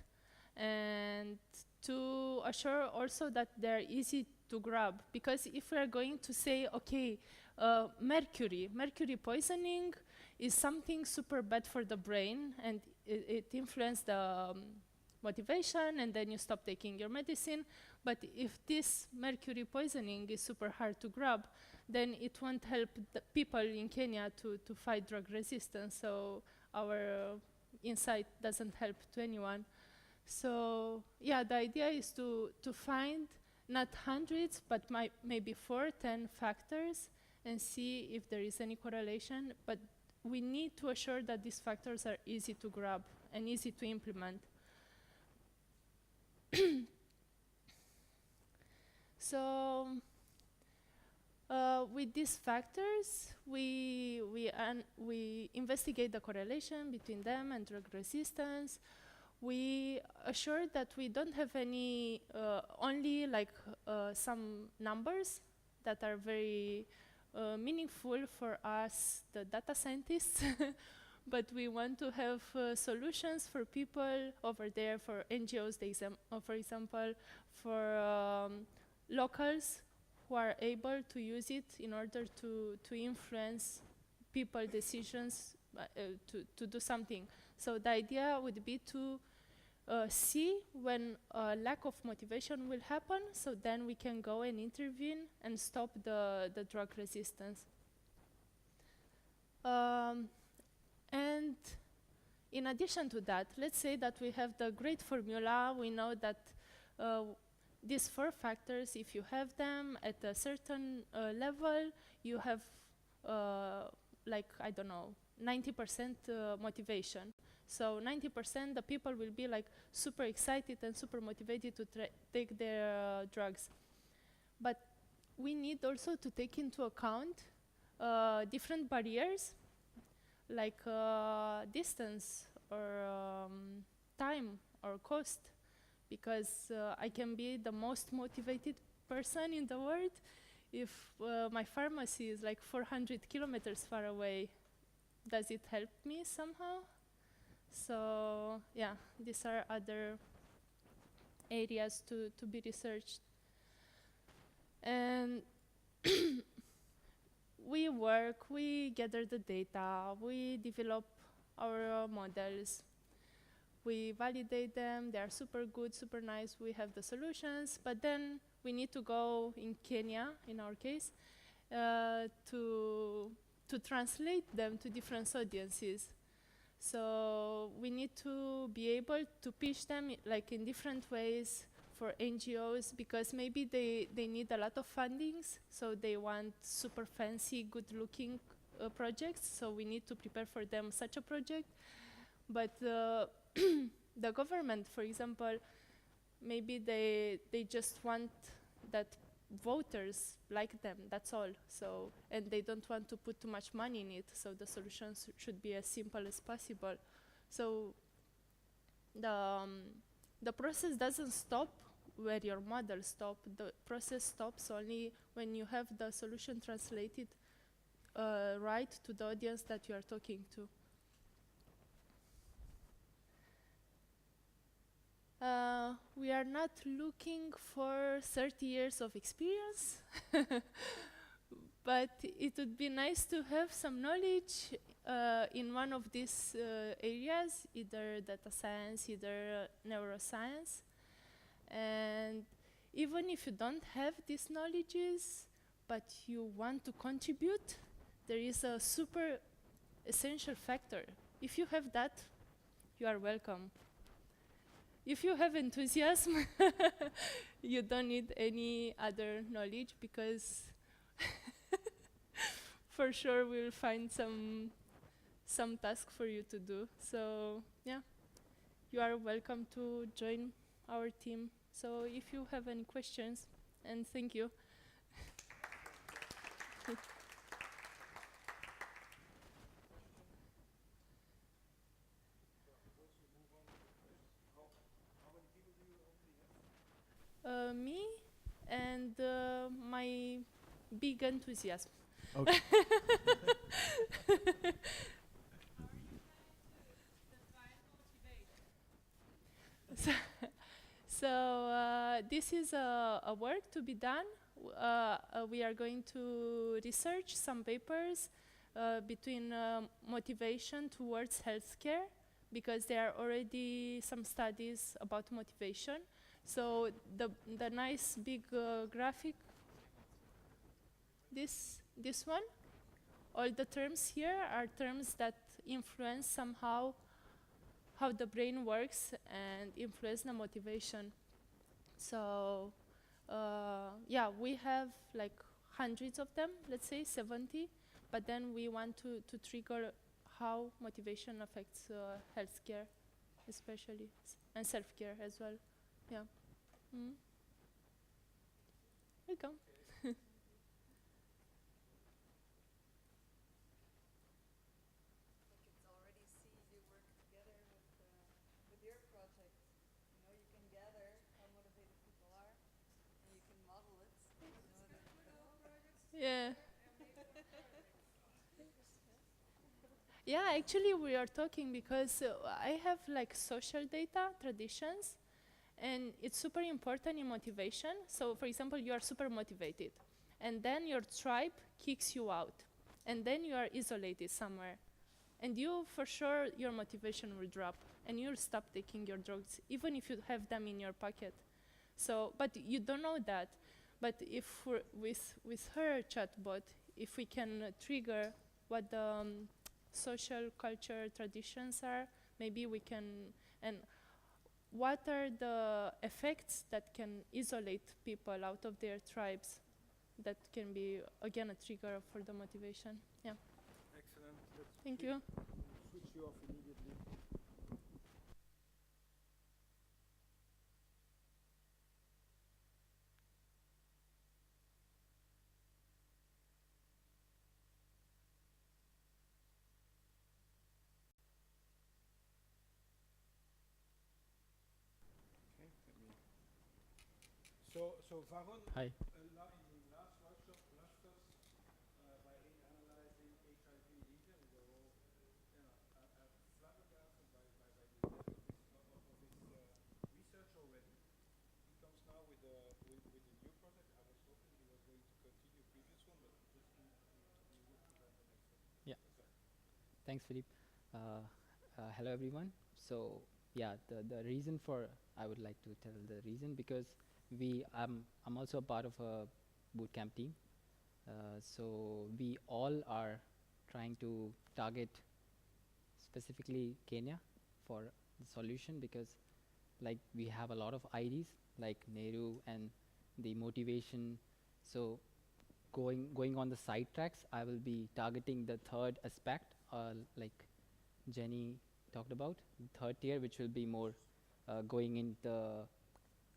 and to assure also that they're easy to grab. Because if we are going to say, okay, mercury poisoning is something super bad for the brain, and it influences the motivation, and then you stop taking your medicine. But if this mercury poisoning is super hard to grab, then it won't help the people in Kenya to fight drug resistance. So our insight doesn't help to anyone. So yeah, the idea is to find not hundreds, but maybe 4, 10 factors, and see if there is any correlation. But we need to assure that these factors are easy to grab and easy to implement. So with these factors, we investigate the correlation between them and drug resistance. We assure that we don't have any, only like some numbers that are very meaningful for us, the data scientists, but we want to have solutions for people over there, for NGOs, for example, for locals who are able to use it in order to influence people decisions to do something. So the idea would be to see when a lack of motivation will happen, so then we can go and intervene and stop the drug resistance. And in addition to that, let's say that we have the great formula. We know that these 4 factors, if you have them at a certain level, you have like, I don't know, 90% motivation. So 90% the people will be like super excited and super motivated to take their drugs. But we need also to take into account different barriers, like distance or time or cost, because I can be the most motivated person in the world. If my pharmacy is like 400 kilometers far away, does it help me somehow? So yeah, these are other areas to be researched. And we work, we gather the data, we develop our models, we validate them, they are super good, super nice, we have the solutions, but then we need to go in Kenya, in our case, to translate them to different audiences. So we need to be able to pitch them like in different ways for NGOs, because maybe they need a lot of fundings, so they want super fancy, good-looking projects, so we need to prepare for them such a project. But the government, for example, maybe they just want that voters like them, that's all. So, and they don't want to put too much money in it, so the solutions should be as simple as possible. So the process doesn't stop where your model stops. The process stops only when you have the solution translated right to the audience that you are talking to. We are not looking for 30 years of experience, but it would be nice to have some knowledge in one of these areas, either data science, either neuroscience. And even if you don't have these knowledges, but you want to contribute, there is a super essential factor. If you have that, you are welcome. If you have enthusiasm, you don't need any other knowledge, because for sure we'll find some task for you to do. So yeah, you are welcome to join our team. So if you have any questions, and thank you. Me and my big enthusiasm. Okay. So this is a work to be done. We are going to research some papers between motivation towards healthcare, because there are already some studies about motivation. So the nice big graphic, this one, all the terms here are terms that influence somehow how the brain works and influence the motivation. So yeah, we have like hundreds of them, let's say 70, but then we want to trigger how motivation affects healthcare, especially, and self-care as well. Yeah. Welcome. Yeah. Yeah, actually we are talking because I have like social data, traditions, and it's super important in motivation. So for example, you are super motivated, and then your tribe kicks you out, and then you are isolated somewhere. And you, for sure, your motivation will drop, and you'll stop taking your drugs, even if you have them in your pocket. So, but you don't know that. But if with her chatbot, if we can trigger what the social culture traditions are, maybe we can, and what are the effects that can isolate people out of their tribes, that can be, again, a trigger for the motivation. Yeah. Excellent. Thank you. Switch you off immediately. Okay, let me So Varun, Hi. in the last workshop, left us by analyzing HIV lesion. We were all, flabbergasted by the depth of his research already. He comes now with a new project. I was hoping he was going to continue previous one, but just he will present the next one. Yeah. Thanks, Philippe. Hello, everyone. So, yeah, the reason for, I would like to tell the reason, because I'm also a part of a bootcamp team. So we all are trying to target specifically Kenya for the solution, because like we have a lot of IDs like Nehru and the motivation. So going on the side tracks, I will be targeting the third aspect, like Jenny talked about, the third tier, which will be more going in the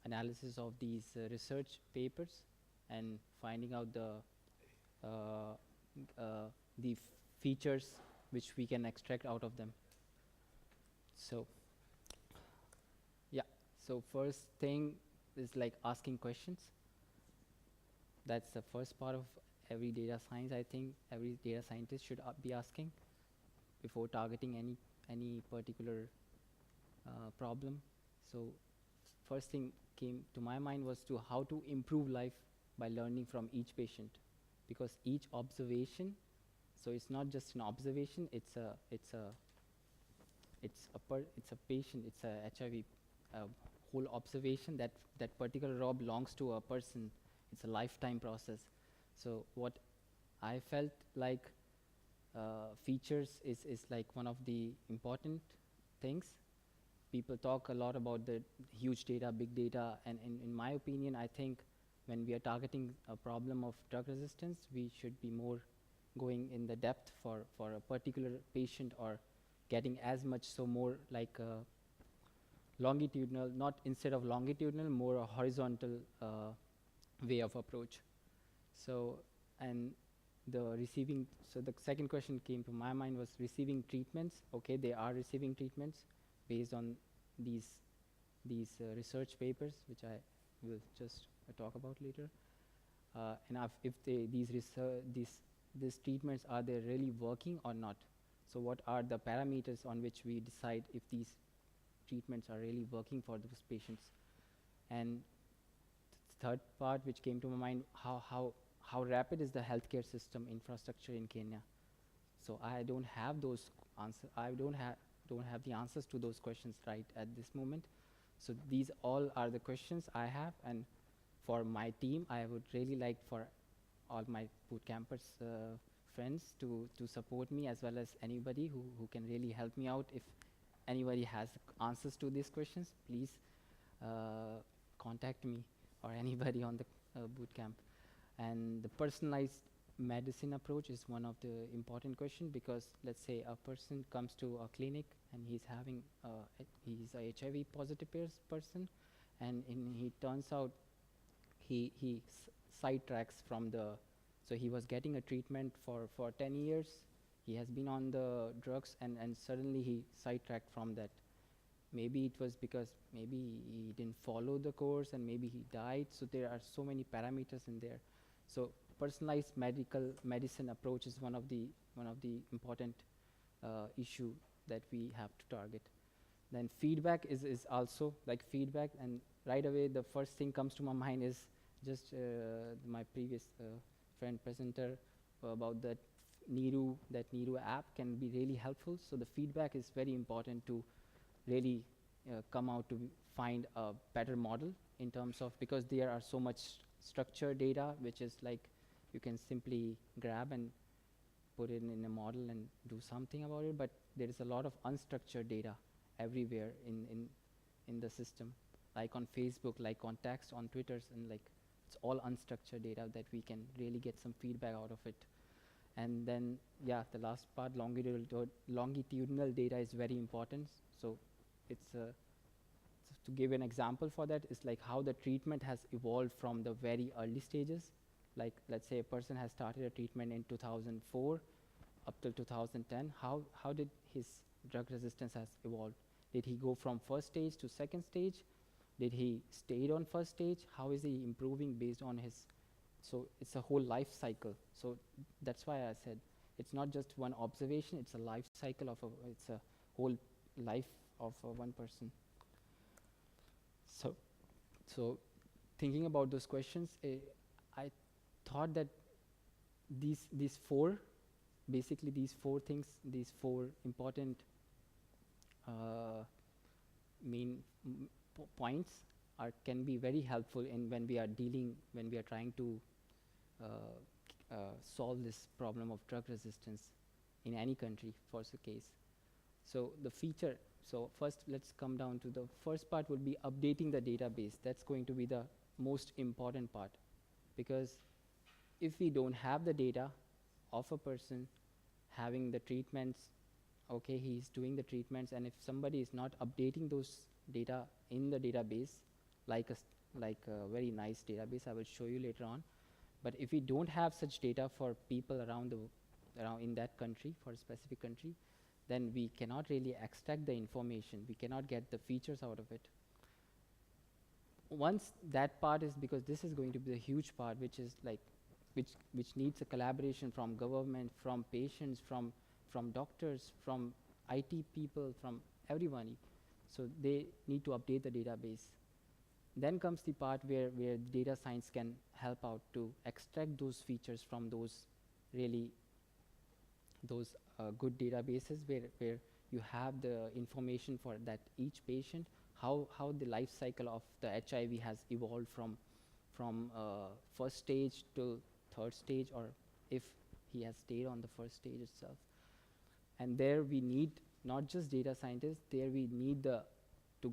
analysis of these research papers and finding out the features which we can extract out of them. So yeah, so first thing is like asking questions. That's the first part of every data science. I think every data scientist should be asking before targeting any particular problem. So first thing came to my mind was to how to improve life by learning from each patient, because each observation, so it's not just an observation, it's a patient, it's a HIV whole observation. That particular raw belongs to a person. It's a lifetime process. So what I felt like features is like one of the important things. People talk a lot about the huge data, big data, and in my opinion, I think when we are targeting a problem of drug resistance, we should be more going in the depth for a particular patient, or getting as much, so more like longitudinal, not instead of longitudinal, more a horizontal way of approach. So, and the receiving, so the second question came to my mind was receiving treatments. Okay, they are receiving treatments based on these research papers, which I will just talk about later. And if these treatments, are they really working or not? So what are the parameters on which we decide if these treatments are really working for those patients? And third part which came to my mind, how rapid is the healthcare system infrastructure in Kenya? So I don't have those answers. I don't have the answers to those questions right at this moment. So these all are the questions I have, and for my team, I would really like for all my boot campers friends to support me, as well as anybody who can really help me out. If anybody has answers to these questions, please contact me or anybody on the boot camp. And the personalized medicine approach is one of the important questions, because let's say a person comes to a clinic and he's having he's a HIV positive person, and he turns out he sidetracks from the, so he was getting a treatment for 10 years, he has been on the drugs, and suddenly he sidetracked from that. Maybe it was because maybe he didn't follow the course, and maybe he died. So there are so many parameters in there. So personalized medicine approach is one of the important issue that we have to target. Then feedback is also like feedback, and right away the first thing comes to my mind is just my previous friend presenter about that Nehru app can be really helpful. So the feedback is very important to really come out to find a better model in terms of, because there are so much structured data which is like you can simply grab and put it in a model and do something about it, but there is a lot of unstructured data everywhere in the system, like on Facebook, like on text, on Twitters, and like it's all unstructured data that we can really get some feedback out of it. And then, yeah, the last part, longitudinal data is very important. So it's to give an example for that, is like how the treatment has evolved from the very early stages. Like, let's say a person has started a treatment in 2004 up till 2010. How did his drug resistance has evolved? Did he go from first stage to second stage, Did he stayed on first stage? How is he improving based on his? So it's a whole life cycle. So that's why I said it's not just one observation. It's a life cycle of it's a whole life of one person. So thinking about those questions, I thought that these four, basically these four things, these four important main points can be very helpful in when we are trying to solve this problem of drug resistance in any country for the case. So the feature, so first let's come down to the first part would be updating the database. That's going to be the most important part, because if we don't have the data of a person having the treatments, okay, he's doing the treatments, and if somebody is not updating those data in the database, like a very nice database I will show you later on, but if we don't have such data for people around in that country, for a specific country, then we cannot really extract the information. We cannot get the features out of it. Once that part is, because this is going to be a huge part, which is like which needs a collaboration from government, from patients, from doctors, from IT people, from everyone. So they need to update the database. Then comes the part where data science can help out to extract those features from those good databases where you have the information for that each patient, how the life cycle of the HIV has evolved from first stage to third stage, or if he has stayed on the first stage itself. And there we need not just data scientists, there we need to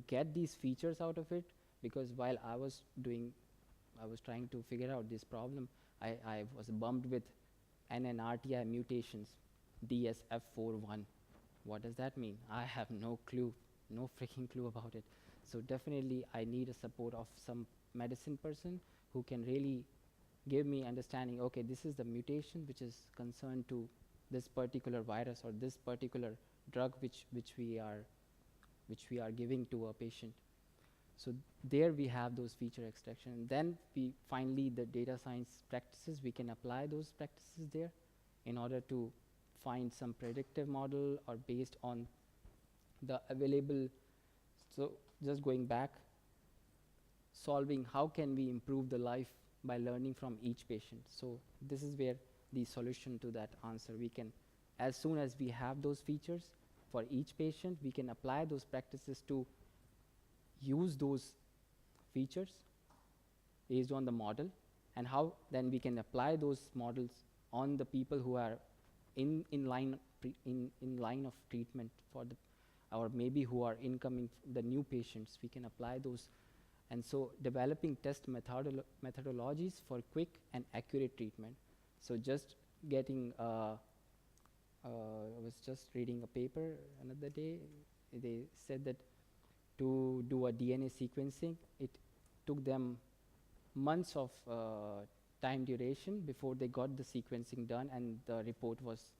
get these features out of it, because while I was trying to figure out this problem, I was bumped with Rti mutations, DSF41. What does that mean? I have no clue, no freaking clue about it. So definitely I need a support of some medicine person who can really give me understanding, okay, this is the mutation which is concerned to this particular virus or this particular drug which we are giving to a patient. So there we have those feature extraction. And then we finally, the data science practices, we can apply those practices there in order to find some predictive model or based on the available. So just going back, solving how can we improve the life by learning from each patient. So this is where the solution to that answer, we can, as soon as we have those features for each patient, we can apply those practices to use those features based on the model, and how then we can apply those models on the people who are in line of treatment for the, or maybe who are incoming, the new patients, we can apply those. And so developing test methodologies for quick and accurate treatment. So just getting, I was just reading a paper another day, they said that to do a DNA sequencing, it took them months of time duration before they got the sequencing done, and the report was,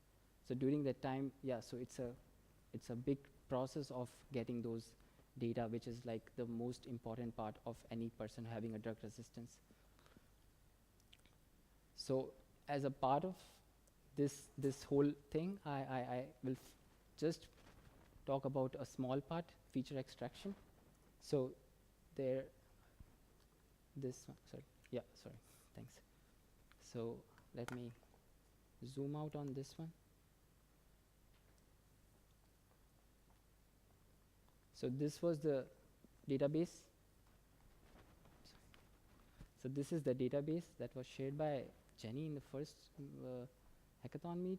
so during that time, yeah, so it's a big process of getting those data, which is like the most important part of any person having a drug resistance. So as a part of this whole thing, I will just talk about a small part, feature extraction. So there, this one, sorry, yeah, sorry, thanks. So let me zoom out on this one. So this was the database. So this is the database that was shared by Jenny in the first hackathon meet,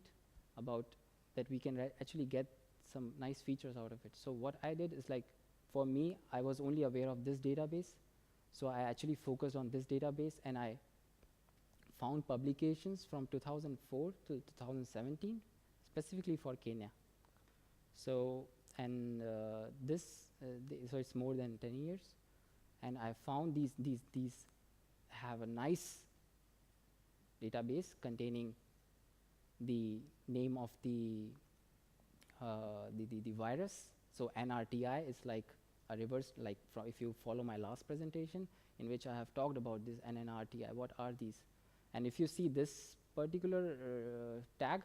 about that we can actually get some nice features out of it. So what I did is, like, for me, I was only aware of this database. So I actually focused on this database, and I found publications from 2004 to 2017, specifically for Kenya. So, and so it's more than 10 years. And I found these have a nice database containing the name of the virus. So NRTI is like a reverse, like if you follow my last presentation, in which I have talked about this NNRTI, what are these? And if you see this particular tag,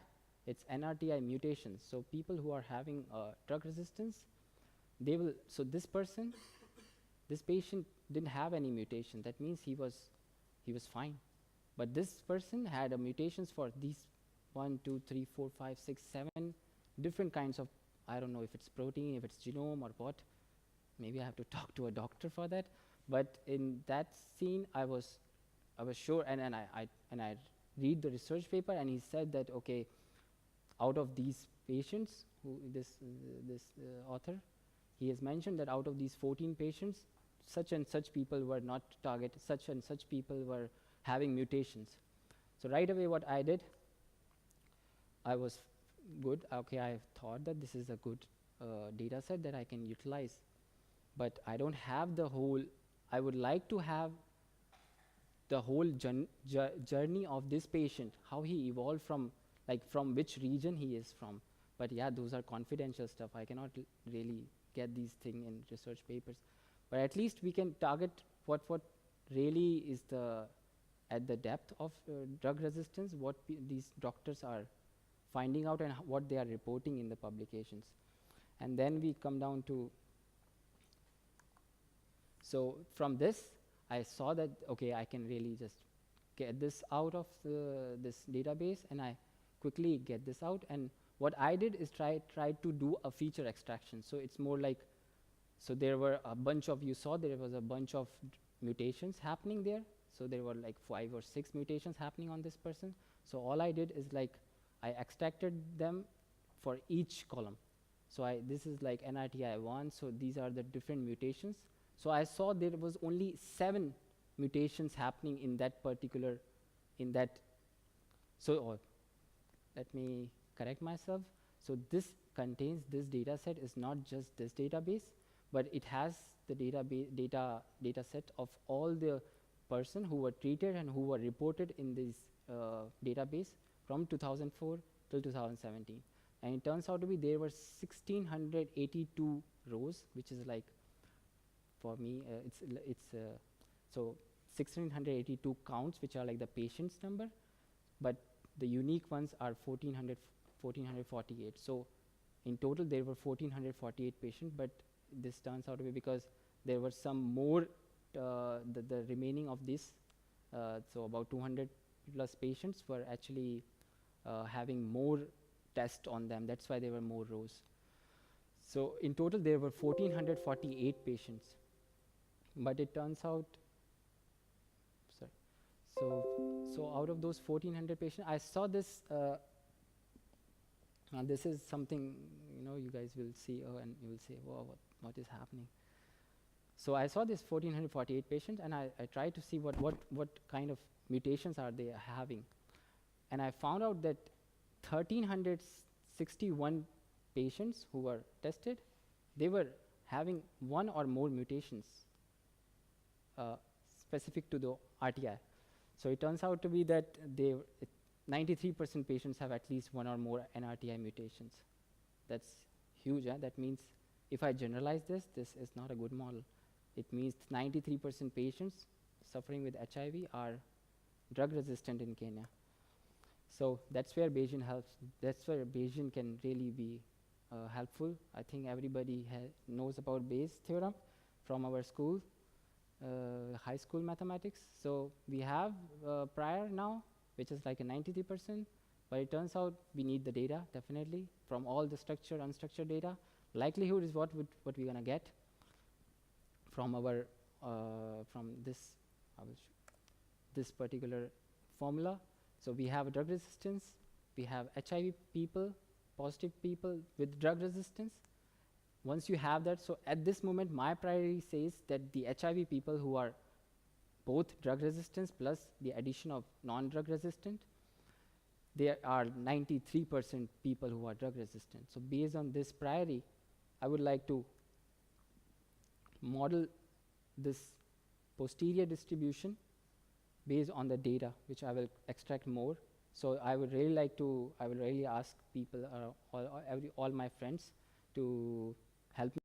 it's NRTI mutations. So people who are having drug resistance, they will, so this person, this patient didn't have any mutation. That means he was fine. But this person had a mutations for these 1, 2, 3, 4, 5, 6, 7 different kinds of, I don't know if it's protein, if it's genome or what. Maybe I have to talk to a doctor for that. But in that scene, I was sure, and I read the research paper, and he said that, okay, out of these patients, who this author, he has mentioned that out of these 14 patients, such and such people were not targeted, such and such people were having mutations. So right away what I did, I was good, okay, I thought that this is a good data set that I can utilize, but I don't have the whole, I would like to have the whole journey of this patient, how he evolved from, like from which region he is from. But yeah, those are confidential stuff. I cannot really get these things in research papers. But at least we can target what really is at the depth of drug resistance, what these doctors are finding out and what they are reporting in the publications. And then we come down to, so from this, I saw that, okay, I can really just get this out of this database, and I quickly get this out. And what I did is try to do a feature extraction. So it's more like, so there were a bunch of, you saw there was a bunch of mutations happening there. So there were like 5 or 6 mutations happening on this person. So all I did is like, I extracted them for each column. So this is like NRTI1, so these are the different mutations. So I saw there was only 7 mutations happening in that particular, so let me correct myself. So this contains, this data set is not just this database, but it has the data set of all the person who were treated and who were reported in this database from 2004 till 2017. And it turns out to be there were 1,682 rows, which is like, for me, so 1,682 counts, which are like the patient's number, but the unique ones are 1,448. So in total, there were 1,448 patients, but this turns out to be because there were some more, the remaining of this, so about 200 plus patients were actually having more tests on them. That's why there were more rows. So in total, there were 1,448 patients. But it turns out, sorry. So out of those 1,400 patients, I saw this. This is something, you guys will see, and you will say, "Wow, what is happening?" So I saw this 1,448 patients, and I tried to see what kind of mutations are they having, and I found out that 1,361 patients who were tested, they were having 1 or more mutations specific to the RTI. So it turns out to be that 93% patients have at least 1 or more NRTI mutations. That's huge. That means if I generalize this is not a good model. It means 93% patients suffering with HIV are drug resistant in Kenya. So that's where Bayesian helps. That's where Bayesian can really be helpful. I think everybody knows about Bayes' theorem from our school. High school mathematics. So we have prior now, which is like a 93%, but it turns out we need the data definitely from all the structured, unstructured data. Likelihood is what we're gonna get from our from this this particular formula. So we have drug resistance, we have HIV people, positive people with drug resistance. Once you have that, so at this moment, my priority says that the HIV people who are both drug resistance plus the addition of non-drug resistant, there are 93% people who are drug resistant. So based on this priority, I would like to model this posterior distribution based on the data, which I will extract more. So I would really like to, I will really ask people, all my friends to help me